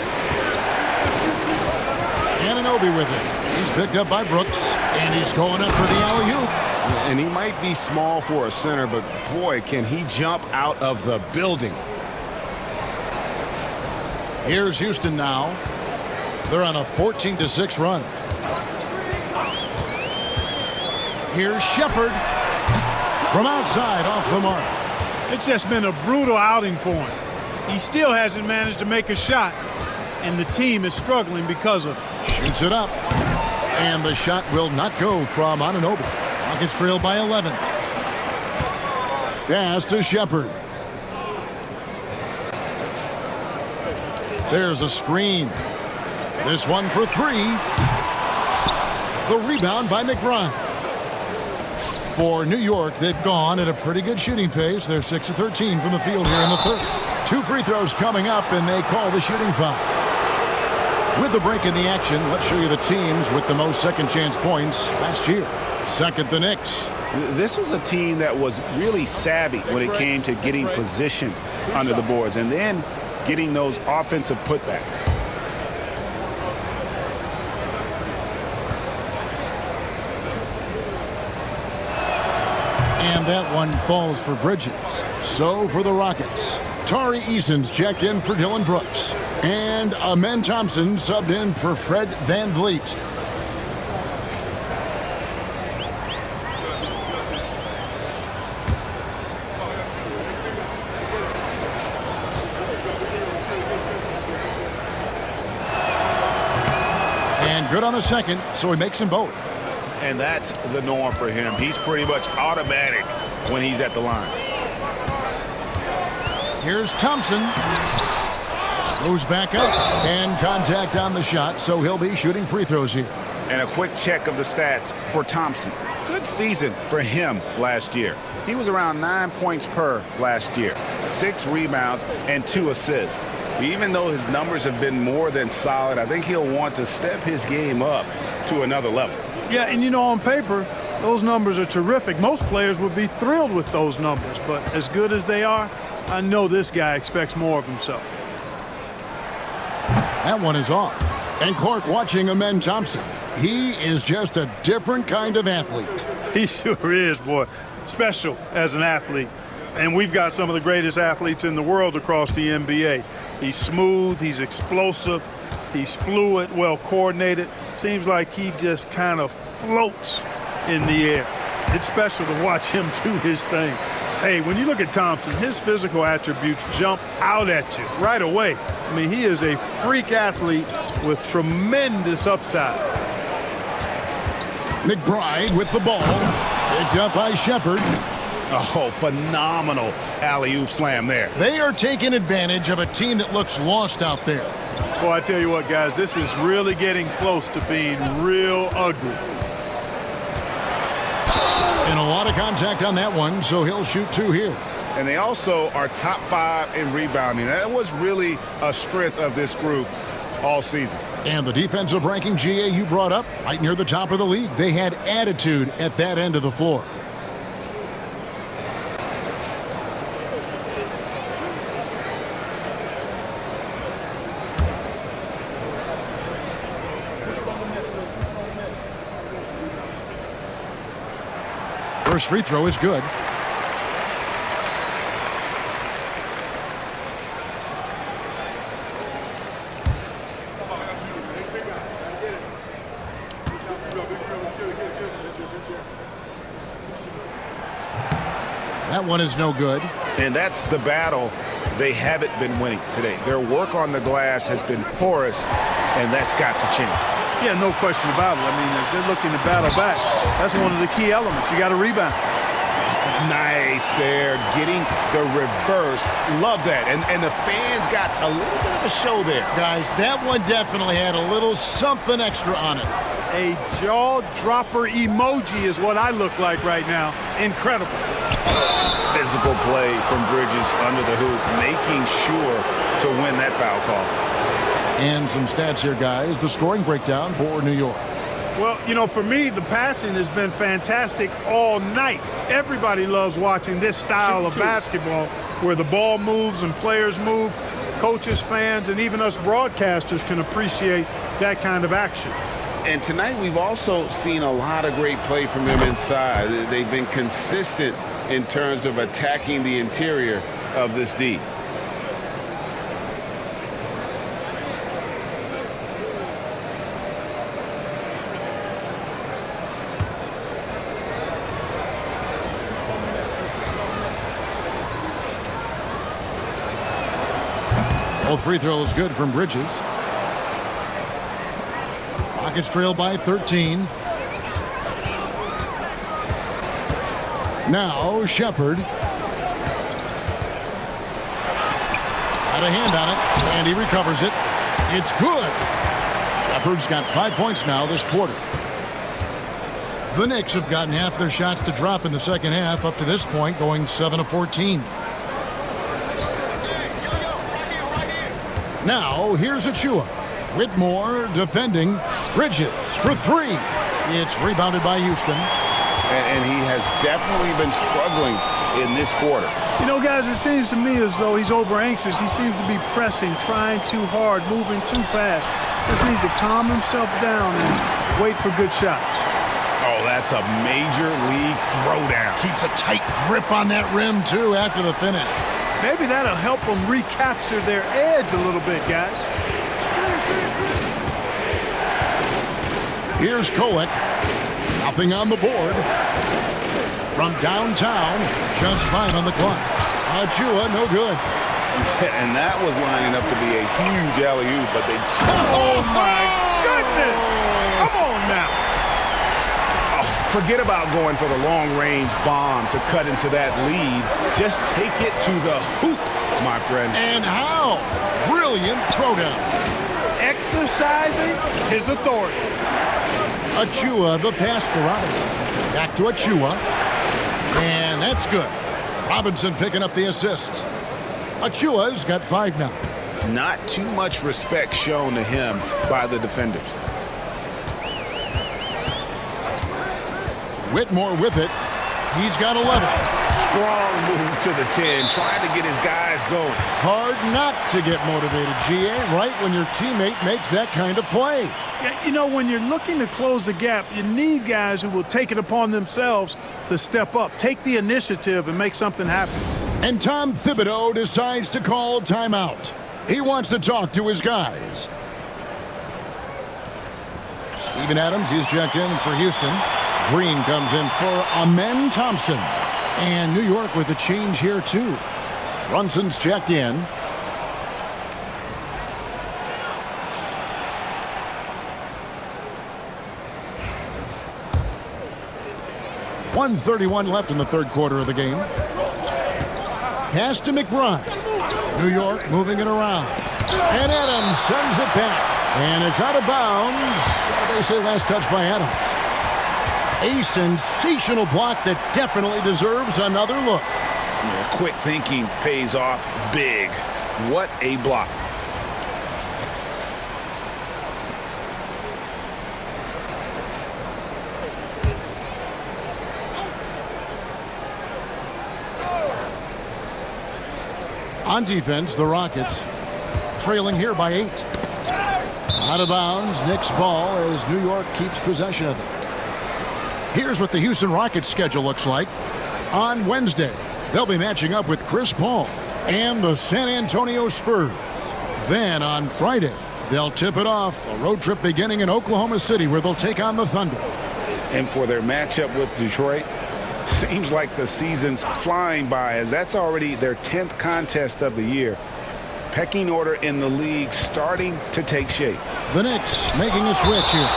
Anunoby with it. He's picked up by Brooks. And he's going up for the alley-oop. And he might be small for a center, but boy, can he jump out of the building. Here's Houston now. They're on a 14-6 run. Here's Shepard from outside off the mark. It's just been a brutal outing for him. He still hasn't managed to make a shot, and the team is struggling because of it. Shoots it up, and the shot will not go from Anunoby. Rockets trail by 11. Pass to Shepard. There's a screen. This one for three. The rebound by McBride. For New York, they've gone at a pretty good shooting pace. They're 6 of 13 from the field here in the third. 2 free throws coming up, and they call the shooting foul. With the break in the action, let's show you the teams with the most second-chance points last year. Second, the Knicks. This was a team that was really savvy when it came to getting position under the boards and then getting those offensive putbacks. And that one falls for Bridges. So for the Rockets, Tari Eason's checked in for Dylan Brooks. And Amen Thompson subbed in for Fred VanVleet. And good on the second, so he makes them both. And that's the norm for him. He's pretty much automatic when he's at the line. Here's Thompson. Goes back up, and contact on the shot, so he'll be shooting free throws here. And a quick check of the stats for Thompson. Good season for him last year. He was around 9 points per last year, 6 rebounds, and 2 assists. Even though his numbers have been more than solid, I think he'll want to step his game up to another level. Yeah, and you know, on paper, those numbers are terrific. Most players would be thrilled with those numbers, but as good as they are, I know this guy expects more of himself. That one is off. And Clark watching Amen Thompson. He is just a different kind of athlete. He sure is, boy. Special as an athlete. And we've got some of the greatest athletes in the world across the NBA. He's smooth, he's explosive, he's fluid, well coordinated. Seems like he just kind of floats in the air. It's special to watch him do his thing. Hey, when you look at Thompson, his physical attributes jump out at you right away. I mean, he is a freak athlete with tremendous upside. McBride with the ball. Picked up by Shepard. Oh, phenomenal alley-oop slam there. They are taking advantage of a team that looks lost out there. Well, I tell you what, guys, this is really getting close to being real ugly. And a lot of contact on that one, so he'll shoot 2 here. And they also are top 5 in rebounding. That was really a strength of this group all season. And the defensive ranking, GA, you brought up, right near the top of the league. They had attitude at that end of the floor. First free throw is good. That one is no good. And that's the battle they haven't been winning today. Their work on the glass has been porous, and that's got to change. Yeah, no question about it. I mean, as they're looking to battle back, that's one of the key elements. You got to rebound. Nice there, getting the reverse. Love that. And the fans got a little bit of a show there. Guys, that one definitely had a little something extra on it. A jaw-dropper emoji is what I look like right now. Incredible. Physical play from Bridges under the hoop, making sure to win that foul call. And some stats here, guys. The scoring breakdown for New York. Well, you know, for me, the passing has been fantastic all night. Everybody loves watching this style of basketball where the ball moves and players move. Coaches, fans, and even us broadcasters can appreciate that kind of action. And tonight we've also seen a lot of great play from them inside. They've been consistent in terms of attacking the interior of this D. Both free throws good from Bridges. Rockets trail by 13. Now Shepard. Got a hand on it, and he recovers it. It's good. Shepard's got 5 points now this quarter. The Knicks have gotten half their shots to drop in the second half up to this point, going 7 of 14. Now, here's Achua. Whitmore defending. Bridges for three. It's rebounded by Houston. And he has definitely been struggling in this quarter. You know, guys, it seems to me as though he's over anxious. He seems to be pressing, trying too hard, moving too fast. Just needs to calm himself down and wait for good shots. Oh, that's a major league throwdown. Keeps a tight grip on that rim, too, after the finish. Maybe that'll help them recapture their edge a little bit, guys. Here's Kolek. Nothing on the board. From downtown, just 5 on the clock. Achua, no good. And that was lining up to be a huge alley-oop, but they... Oh, my goodness! Come on now. Forget about going for the long-range bomb to cut into that lead. Just take it to the hoop, my friend. And how? Brilliant throwdown. Exercising his authority. Achua, the pass to Robinson. Back to Achua. And that's good. Robinson picking up the assists. Achua's got 5 now. Not too much respect shown to him by the defenders. Whitmore with it. He's got 11. Strong move to the 10, trying to get his guys going. Hard not to get motivated, GA, right when your teammate makes that kind of play. Yeah, you know, when you're looking to close the gap, you need guys who will take it upon themselves to step up, take the initiative, and make something happen. And Tom Thibodeau decides to call timeout. He wants to talk to his guys. Steven Adams, he's checked in for Houston. Green comes in for Amen Thompson. And New York with a change here, too. Brunson's checked in. .131 left in the third quarter of the game. Pass to McBride. New York moving it around. And Adams sends it back. And it's out of bounds. They say last touch by Adams. A sensational block that definitely deserves another look. Yeah, quick thinking pays off big. What a block. On defense, the Rockets trailing here by 8. Out of bounds, Knicks ball as New York keeps possession of it. Here's what the Houston Rockets schedule looks like. On Wednesday, they'll be matching up with Chris Paul and the San Antonio Spurs. Then on Friday, they'll tip it off, a road trip beginning in Oklahoma City where they'll take on the Thunder. And for their matchup with Detroit, seems like the season's flying by as that's already their 10th contest of the year. Pecking order in the league starting to take shape. The Knicks making a switch here.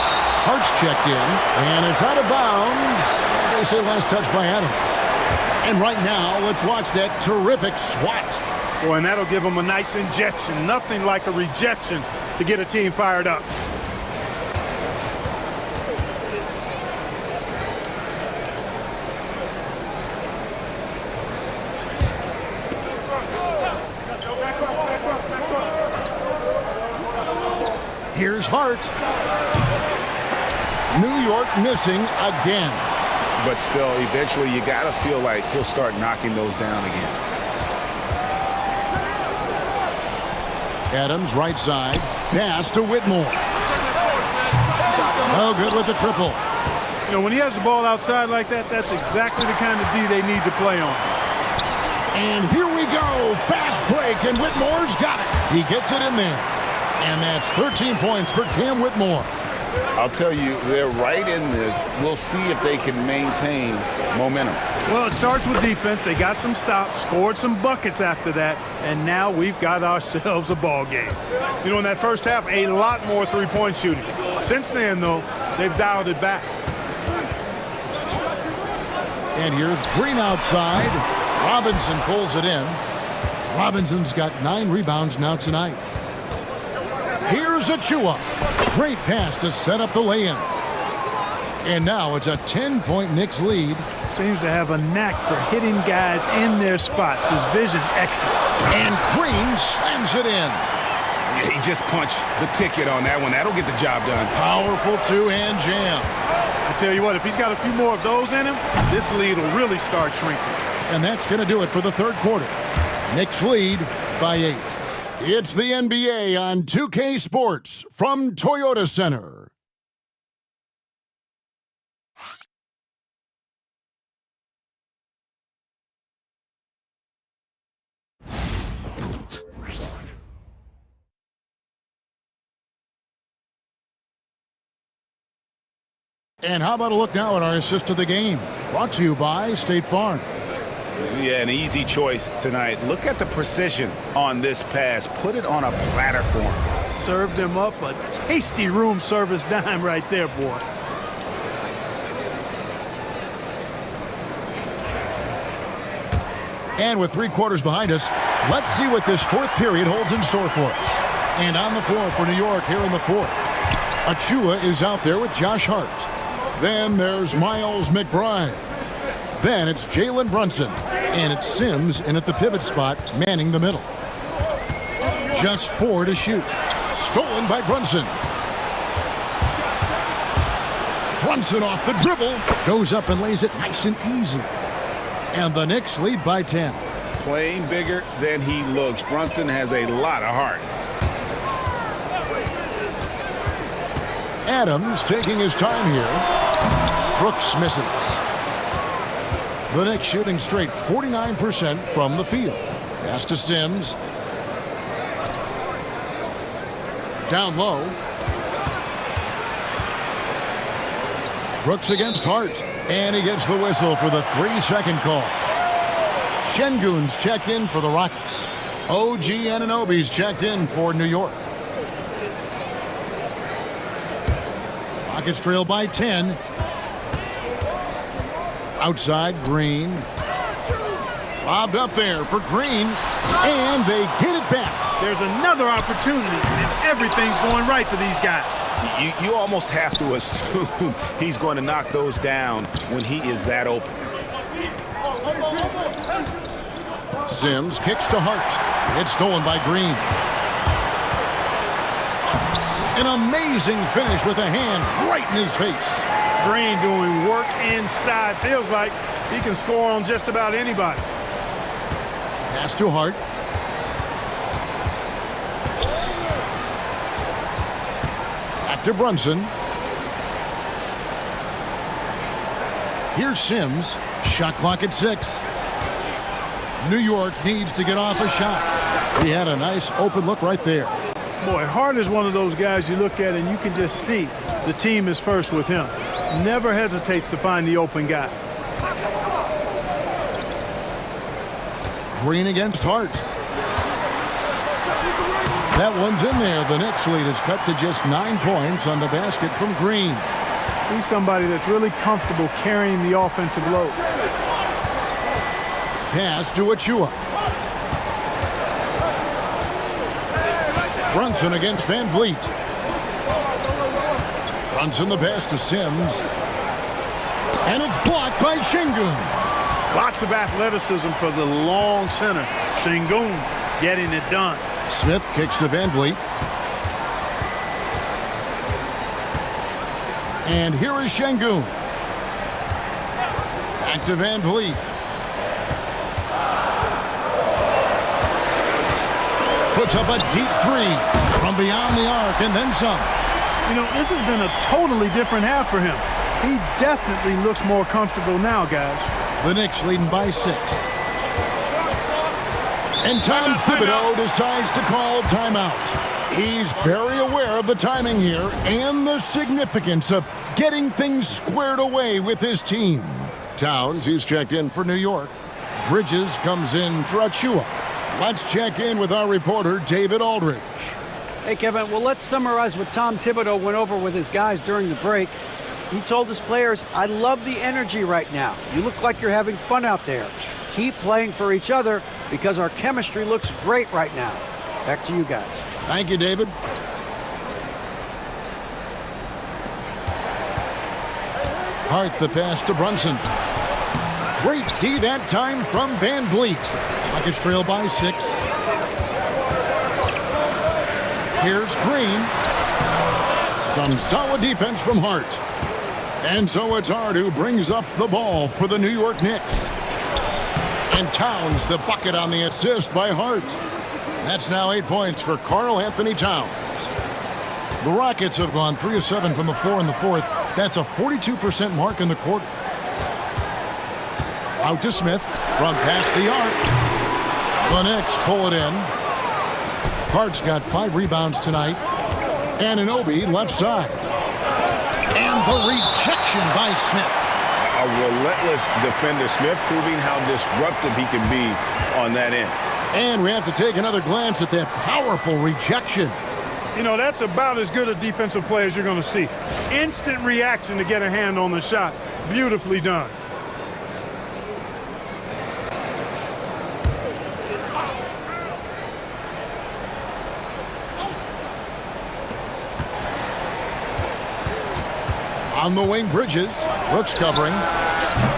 Hart's checked in, and it's out of bounds. They say last touch by Adams. And right now, let's watch that terrific swat. Boy, and that'll give them a nice injection. Nothing like a rejection to get a team fired up. Here's Hart. New York missing again. But still, eventually, you got to feel like he'll start knocking those down again. Adams, right side. Pass to Whitmore. No good with the triple. You know, when he has the ball outside like that, that's exactly the kind of D they need to play on. And here we go. Fast break, and Whitmore's got it. He gets it in there. And that's 13 points for Cam Whitmore. I'll tell you, they're right in this. We'll see if they can maintain momentum. Well, it starts with defense. They got some stops, scored some buckets after that, and now we've got ourselves a ball game. You know, in that first half, a lot more three-point shooting. Since then, though, they've dialed it back. And here's Green outside. Robinson pulls it in. Robinson's got 9 rebounds now tonight. Here's Achua. Great pass to set up the lay-in. And now it's a 10-point Knicks lead. Seems to have a knack for hitting guys in their spots. His vision excellent. And Green slams it in. He just punched the ticket on that one. That'll get the job done. Powerful two-hand jam. I tell you what, if he's got a few more of those in him, this lead will really start shrinking. And that's going to do it for the third quarter. Knicks lead by 8. It's the NBA on 2K Sports from Toyota Center. And how about a look now at our assist of the game? Brought to you by State Farm. Yeah, an easy choice tonight. Look at the precision on this pass. Put it on a platter for him. Served him up a tasty room service dime right there, boy. And with 3 quarters behind us, let's see what this fourth period holds in store for us. And on the floor for New York here in the fourth, Achua is out there with Josh Hart. Then there's Miles McBride. Then it's Jalen Brunson. And it's Sims in at the pivot spot, manning the middle. Just 4 to shoot. Stolen by Brunson. Brunson off the dribble. Goes up and lays it nice and easy. And the Knicks lead by 10. Playing bigger than he looks. Brunson has a lot of heart. Adams taking his time here. Brooks misses. The Knicks shooting straight 49% from the field. Pass to Sims. Down low. Brooks against Hart. And he gets the whistle for the 3-second call. Şengün's checked in for the Rockets. OG Anunoby's checked in for New York. Rockets trail by 10. Outside, Green. Lobbed up there for Green. And they get it back. There's another opportunity, and everything's going right for these guys. You almost have to assume he's going to knock those down when he is that open. Sims kicks to Hart. It's stolen by Green. An amazing finish with a hand right in his face. Green doing work inside. Feels like he can score on just about anybody. Pass to Hart. Back to Brunson. Here's Sims. Shot clock at 6. New York needs to get off a shot. He had a nice open look right there. Boy, Hart is one of those guys you look at and you can just see the team is first with him. Never hesitates to find the open guy. Green against Hart. That one's in there. The Knicks lead is cut to just 9 points on the basket from Green. He's somebody that's really comfortable carrying the offensive load. Pass to Achua. Brunson against Van Vliet. Brunson the pass to Sims. And it's blocked by Şengün. Lots of athleticism for the long center. Şengün getting it done. Smith kicks to Van Vliet. And here is Şengün. Back to Van Vliet. Puts up a deep 3 from beyond the arc and then some. You know, this has been a totally different half for him. He definitely looks more comfortable now, guys. The Knicks leading by 6. And Tom Thibodeau decides to call timeout. He's very aware of the timing here and the significance of getting things squared away with his team. Towns, he's checked in for New York. Bridges comes in for Achua. Let's check in with our reporter, David Aldridge. Hey, Kevin, well, let's summarize what Tom Thibodeau went over with his guys during the break. He told his players, I love the energy right now. You look like you're having fun out there. Keep playing for each other because our chemistry looks great right now. Back to you guys. Thank you, David. Hart the pass to Brunson. Great D that time from Van Vliet. Rockets trail by 6. Here's Green. Some solid defense from Hart. And so it's Hart who brings up the ball for the New York Knicks. And Towns the bucket on the assist by Hart. That's now 8 points for Karl Anthony Towns. The Rockets have gone 3 of 7 from the floor in the fourth. That's a 42% mark in the quarter. Out to Smith from past the arc. The Knicks pull it in. Hart's got 5 rebounds tonight. Anunoby left side. And the rejection by Smith. A relentless defender, Smith, proving how disruptive he can be on that end. And we have to take another glance at that powerful rejection. You know, that's about as good a defensive play as you're going to see. Instant reaction to get a hand on the shot. Beautifully done. On the wing, Bridges. Brooks covering.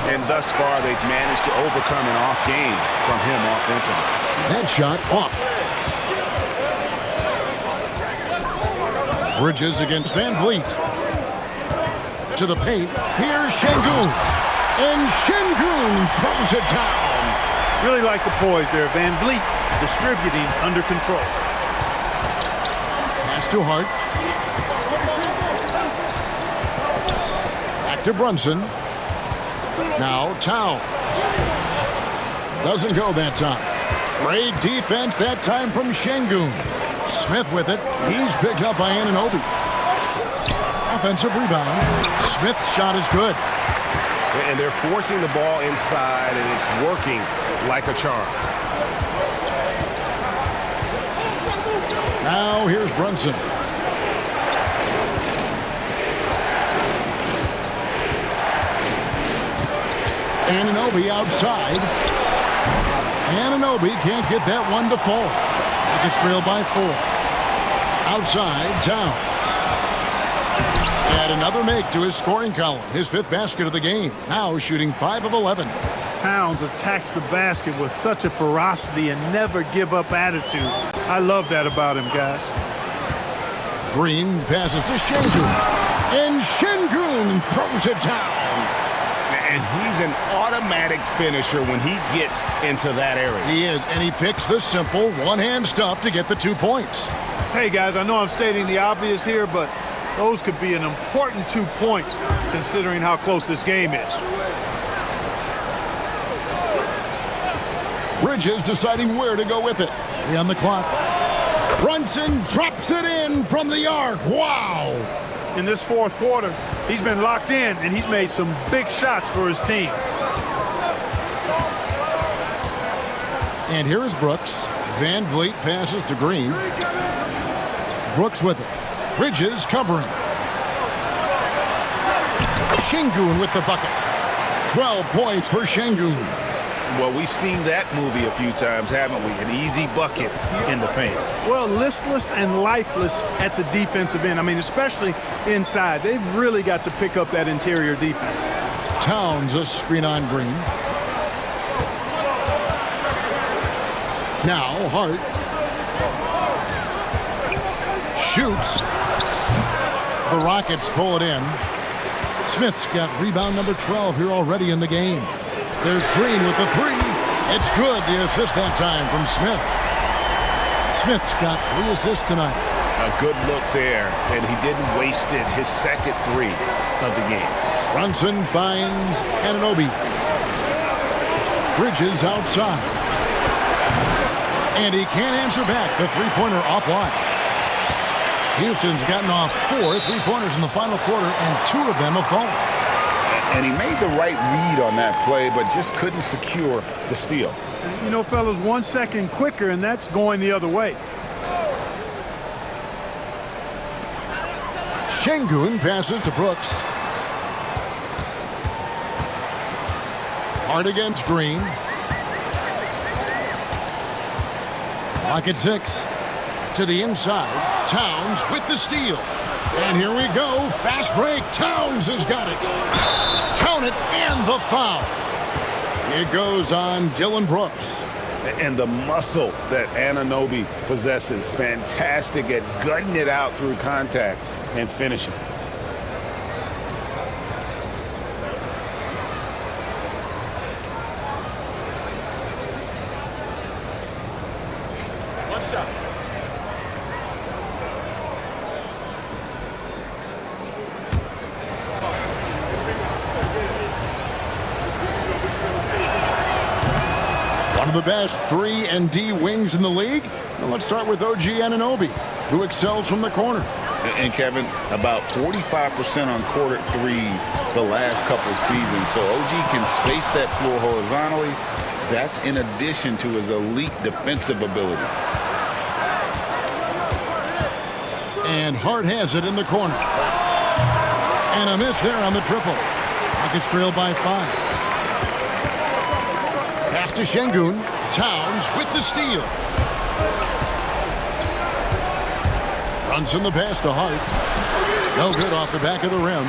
And thus far, they've managed to overcome an off game from him offensively. That shot off. Bridges against Van Vliet. To the paint. Here's Şengün. And Şengün throws it down. Really like the poise there. Van Vliet distributing under control. Pass to Hart. Back to Brunson. Now Towns. Doesn't go that time. Great defense that time from Şengün. Smith with it. He's picked up by Anunoby. Offensive rebound. Smith's shot is good. And they're forcing the ball inside, and it's working like a charm. Now here's Brunson. Anunoby outside. Anunoby can't get that one to fall. It's trailed by 4. Outside, Towns. And another make to his scoring column. His 5th basket of the game. Now shooting 5 of 11. Towns attacks the basket with such a ferocity and never give up attitude. I love that about him, guys. Green passes to Şengün. And Şengün throws it down. And he's an automatic finisher when he gets into that area. He is, and he picks the simple one-hand stuff to get the 2 points. Hey, guys, I know I'm stating the obvious here, but those could be an important 2 points considering how close this game is. Bridges deciding where to go with it. 3 on the clock. Brunson drops it in from the arc. Wow! In this fourth quarter, he's been locked in, and he's made some big shots for his team. And here is Brooks. Van Vliet passes to Green. Brooks with it. Bridges covering. Şengün with the bucket. 12 points for Şengün. Well, we've seen that movie a few times, haven't we? An easy bucket in the paint. Well, listless and lifeless at the defensive end. I mean, especially inside. They've really got to pick up that interior defense. Towns a screen on Green. Now Hart. Shoots. The Rockets pull it in. Smith's got rebound number 12 here already in the game. There's Green with the 3. It's good. The assist that time from Smith. Smith's got 3 assists tonight. A good look there, and he didn't waste it. His second three of the game. Brunson finds Anunoby. Bridges outside. And he can't answer back. The three-pointer offline. Houston's gotten off 4 3-pointers in the final quarter, and 2 of them have fallen. And he made the right read on that play, but just couldn't secure the steal. You know, fellas, 1 second quicker, and that's going the other way. Şengün passes to Brooks. Hard against Green. Lock at 6. To the inside. Towns with the steal. And here we go. Fast break. Towns has got it. Count it, and the foul. It goes on Dylan Brooks. And the muscle that Anunoby possesses. Fantastic at gutting it out through contact and finishing. One shot. One of the best 3-and-D wings in the league. Now let's start with OG Anunoby, who excels from the corner. And Kevin, about 45% on quarter threes the last couple seasons. So OG can space that floor horizontally. That's in addition to his elite defensive ability. And Hart has it in the corner. And a miss there on the triple. Rockets trail by 5. Pass to Şengün. Towns with the steal. Brunson the pass to Hart. No good off the back of the rim.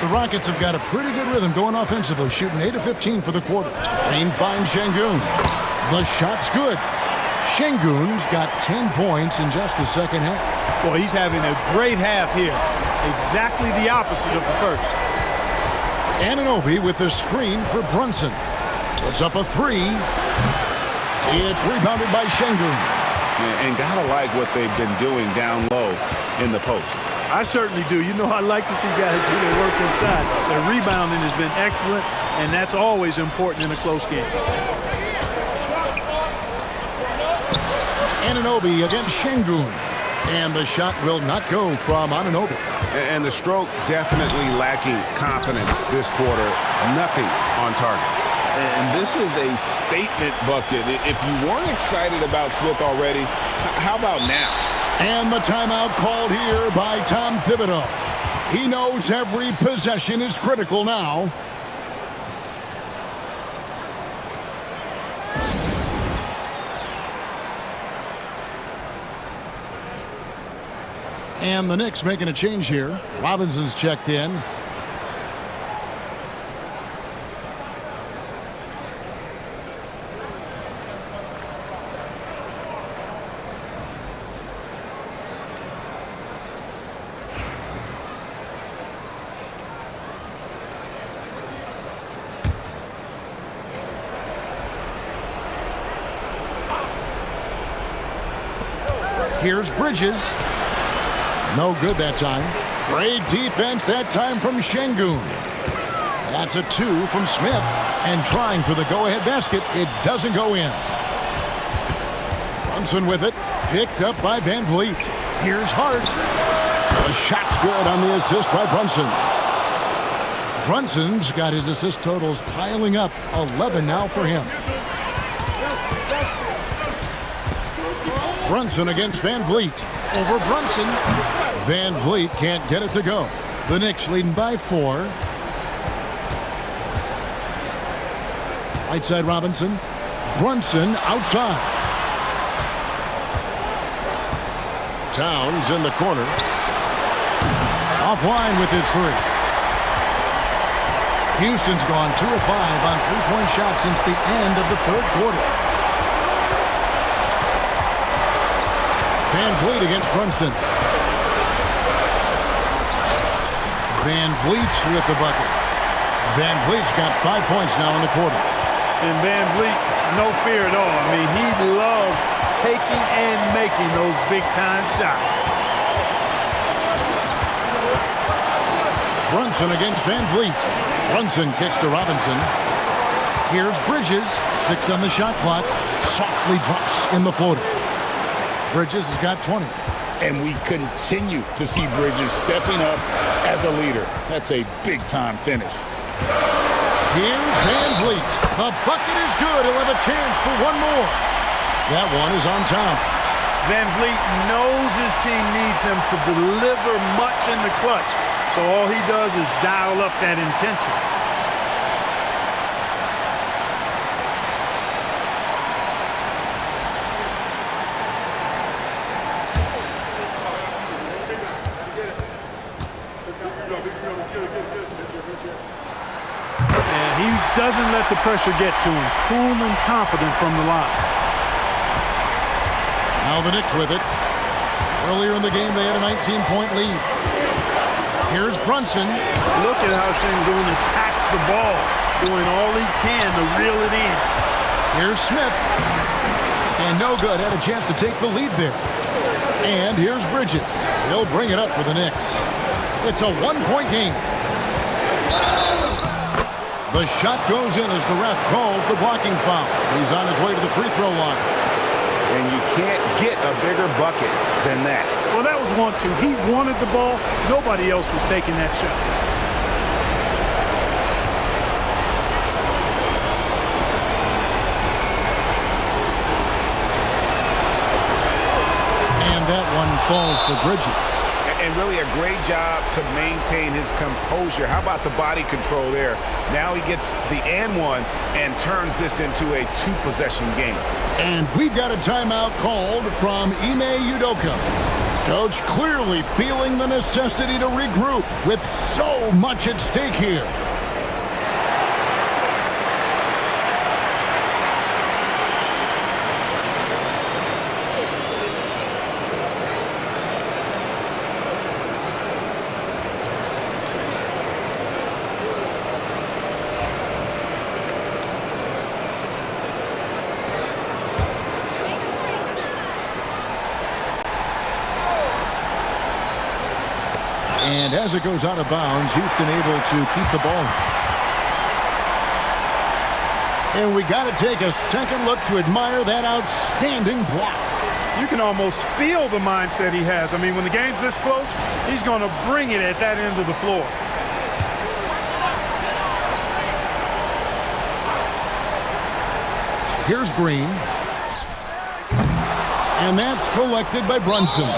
The Rockets have got a pretty good rhythm going offensively, shooting 8 of 15 for the quarter. Green finds Şengün. The shot's good. Şengün's got 10 points in just the second half. Boy, he's having a great half here. Exactly the opposite of the first. Anunoby with the screen for Brunson. Puts up a 3. It's rebounded by Şengün. And gotta like what they've been doing down low in the post. I certainly do. You know, I like to see guys do their work inside. Their rebounding has been excellent, and that's always important in a close game. Anunoby against Şengün. And the shot will not go from Anunoby. And the stroke definitely lacking confidence this quarter. Nothing on target. And this is a statement bucket. If you weren't excited about Smith already, how about now? And the timeout called here by Tom Thibodeau. He knows every possession is critical now. And the Knicks making a change here. Robinson's checked in. Here's Bridges. No good that time. Great defense that time from Şengün. That's a 2 from Smith. And trying for the go-ahead basket. It doesn't go in. Brunson with it. Picked up by Van Vliet. Here's Hart. The shot's good on the assist by Brunson. Brunson's got his assist totals piling up. 11 now for him. Brunson against Van Vliet. Over Brunson. Van Vliet can't get it to go. The Knicks leading by 4. Right side Robinson. Brunson outside. Towns in the corner. Offline with his 3. Houston's gone 2 of 5 on three-point shots since the end of the third quarter. Van Vliet against Brunson. Van Vliet with the bucket. Van Vliet's got 5 points now in the quarter. And Van Vliet, no fear at all. I mean, he loves taking and making those big-time shots. Brunson against Van Vliet. Brunson kicks to Robinson. Here's Bridges, 6 on the shot clock. Softly drops in the floater. Bridges has got 20. And we continue to see Bridges stepping up as a leader. That's a big-time finish. Here's Van Vliet. The bucket is good. He'll have a chance for one more. That one is on Towns. Van Vliet knows his team needs him to deliver much in the clutch. So all he does is dial up that intensity. And he doesn't let the pressure get to him. Cool and confident from the line. Now the Knicks with it. Earlier in the game, they had a 19-point lead. Here's Brunson. Look at how Sengun attacks the ball, doing all he can to reel it in. Here's Smith. And no good. Had a chance to take the lead there. And here's Bridges. He'll bring it up for the Knicks. It's a one-point game. The shot goes in as the ref calls the blocking foul. He's on his way to the free throw line. And you can't get a bigger bucket than that. Well, that was 1-2. He wanted the ball. Nobody else was taking that shot. And that one falls for Bridges. And really a great job to maintain his composure. How about the body control there? Now he gets the and one and turns this into a two-possession game. And we've got a timeout called from Ime Udoka. Coach clearly feeling the necessity to regroup with so much at stake here. And as it goes out of bounds, Houston able to keep the ball. And we got to take a second look to admire that outstanding block. You can almost feel the mindset he has. I mean, when the game's this close, he's going to bring it at that end of the floor. Here's Green. And that's collected by Brunson.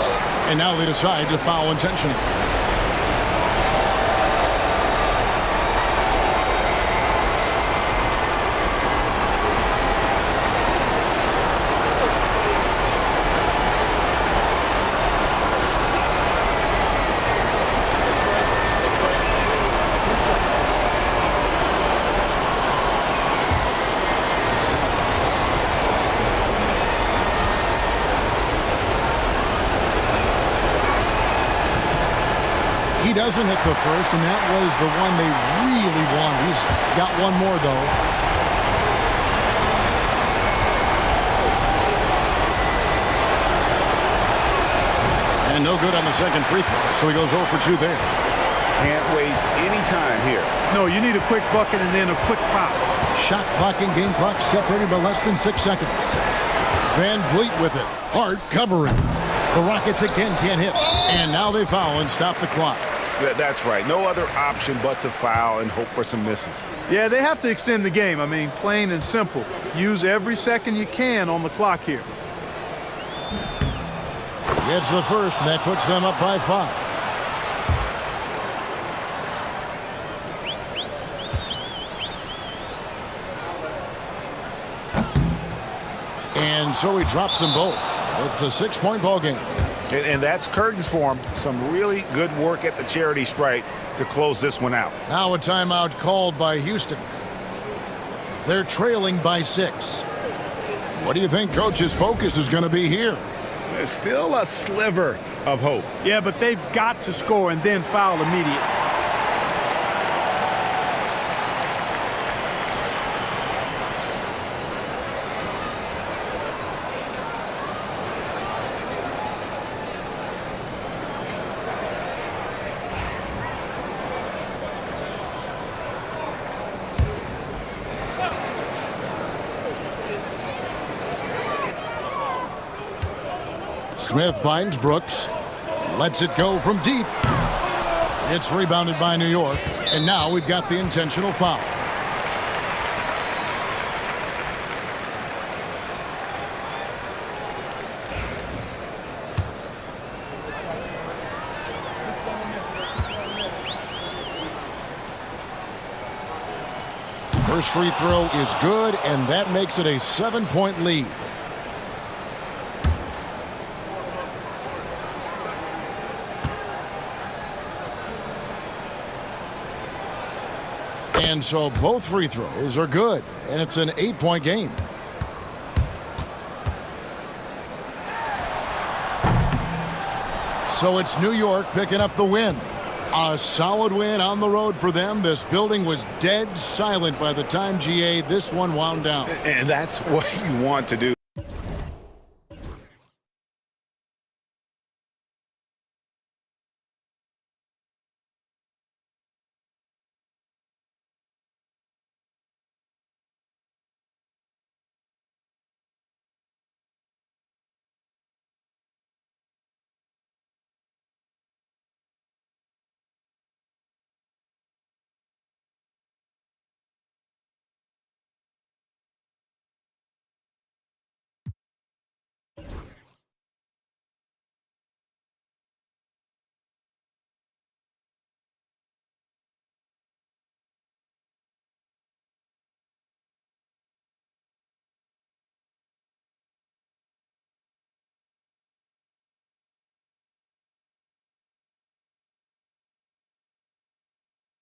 And now they decide to foul intentionally. He doesn't hit the first, and that was the one they really wanted. He's got one more, though. And no good on the second free throw, so he goes 0 for 2 there. Can't waste any time here. No, you need a quick bucket and then a quick foul. Shot clock and game clock separated by less than 6 seconds. Van Vliet with it. Hart covering. The Rockets again can't hit. And now they foul and stop the clock. That's right. No other option but to foul and hope for some misses. Yeah, they have to extend the game. I mean, plain and simple. Use every second you can on the clock here. Gets the first, and that puts them up by 5. And so he drops them both. It's a 6-point ball game. And that's curtains for him. Some really good work at the charity stripe to close this one out. Now a timeout called by Houston. They're trailing by 6. What do you think Coach's focus is going to be here? There's still a sliver of hope. Yeah, but they've got to score and then foul immediately. Smith finds Brooks. Lets it go from deep. It's rebounded by New York. And now we've got the intentional foul. First free throw is good, and that makes it a 7-point lead. And so both free throws are good, and it's an 8-point game. So it's New York picking up the win. A solid win on the road for them. This building was dead silent by the time, GA, this one wound down. And that's what you want to do.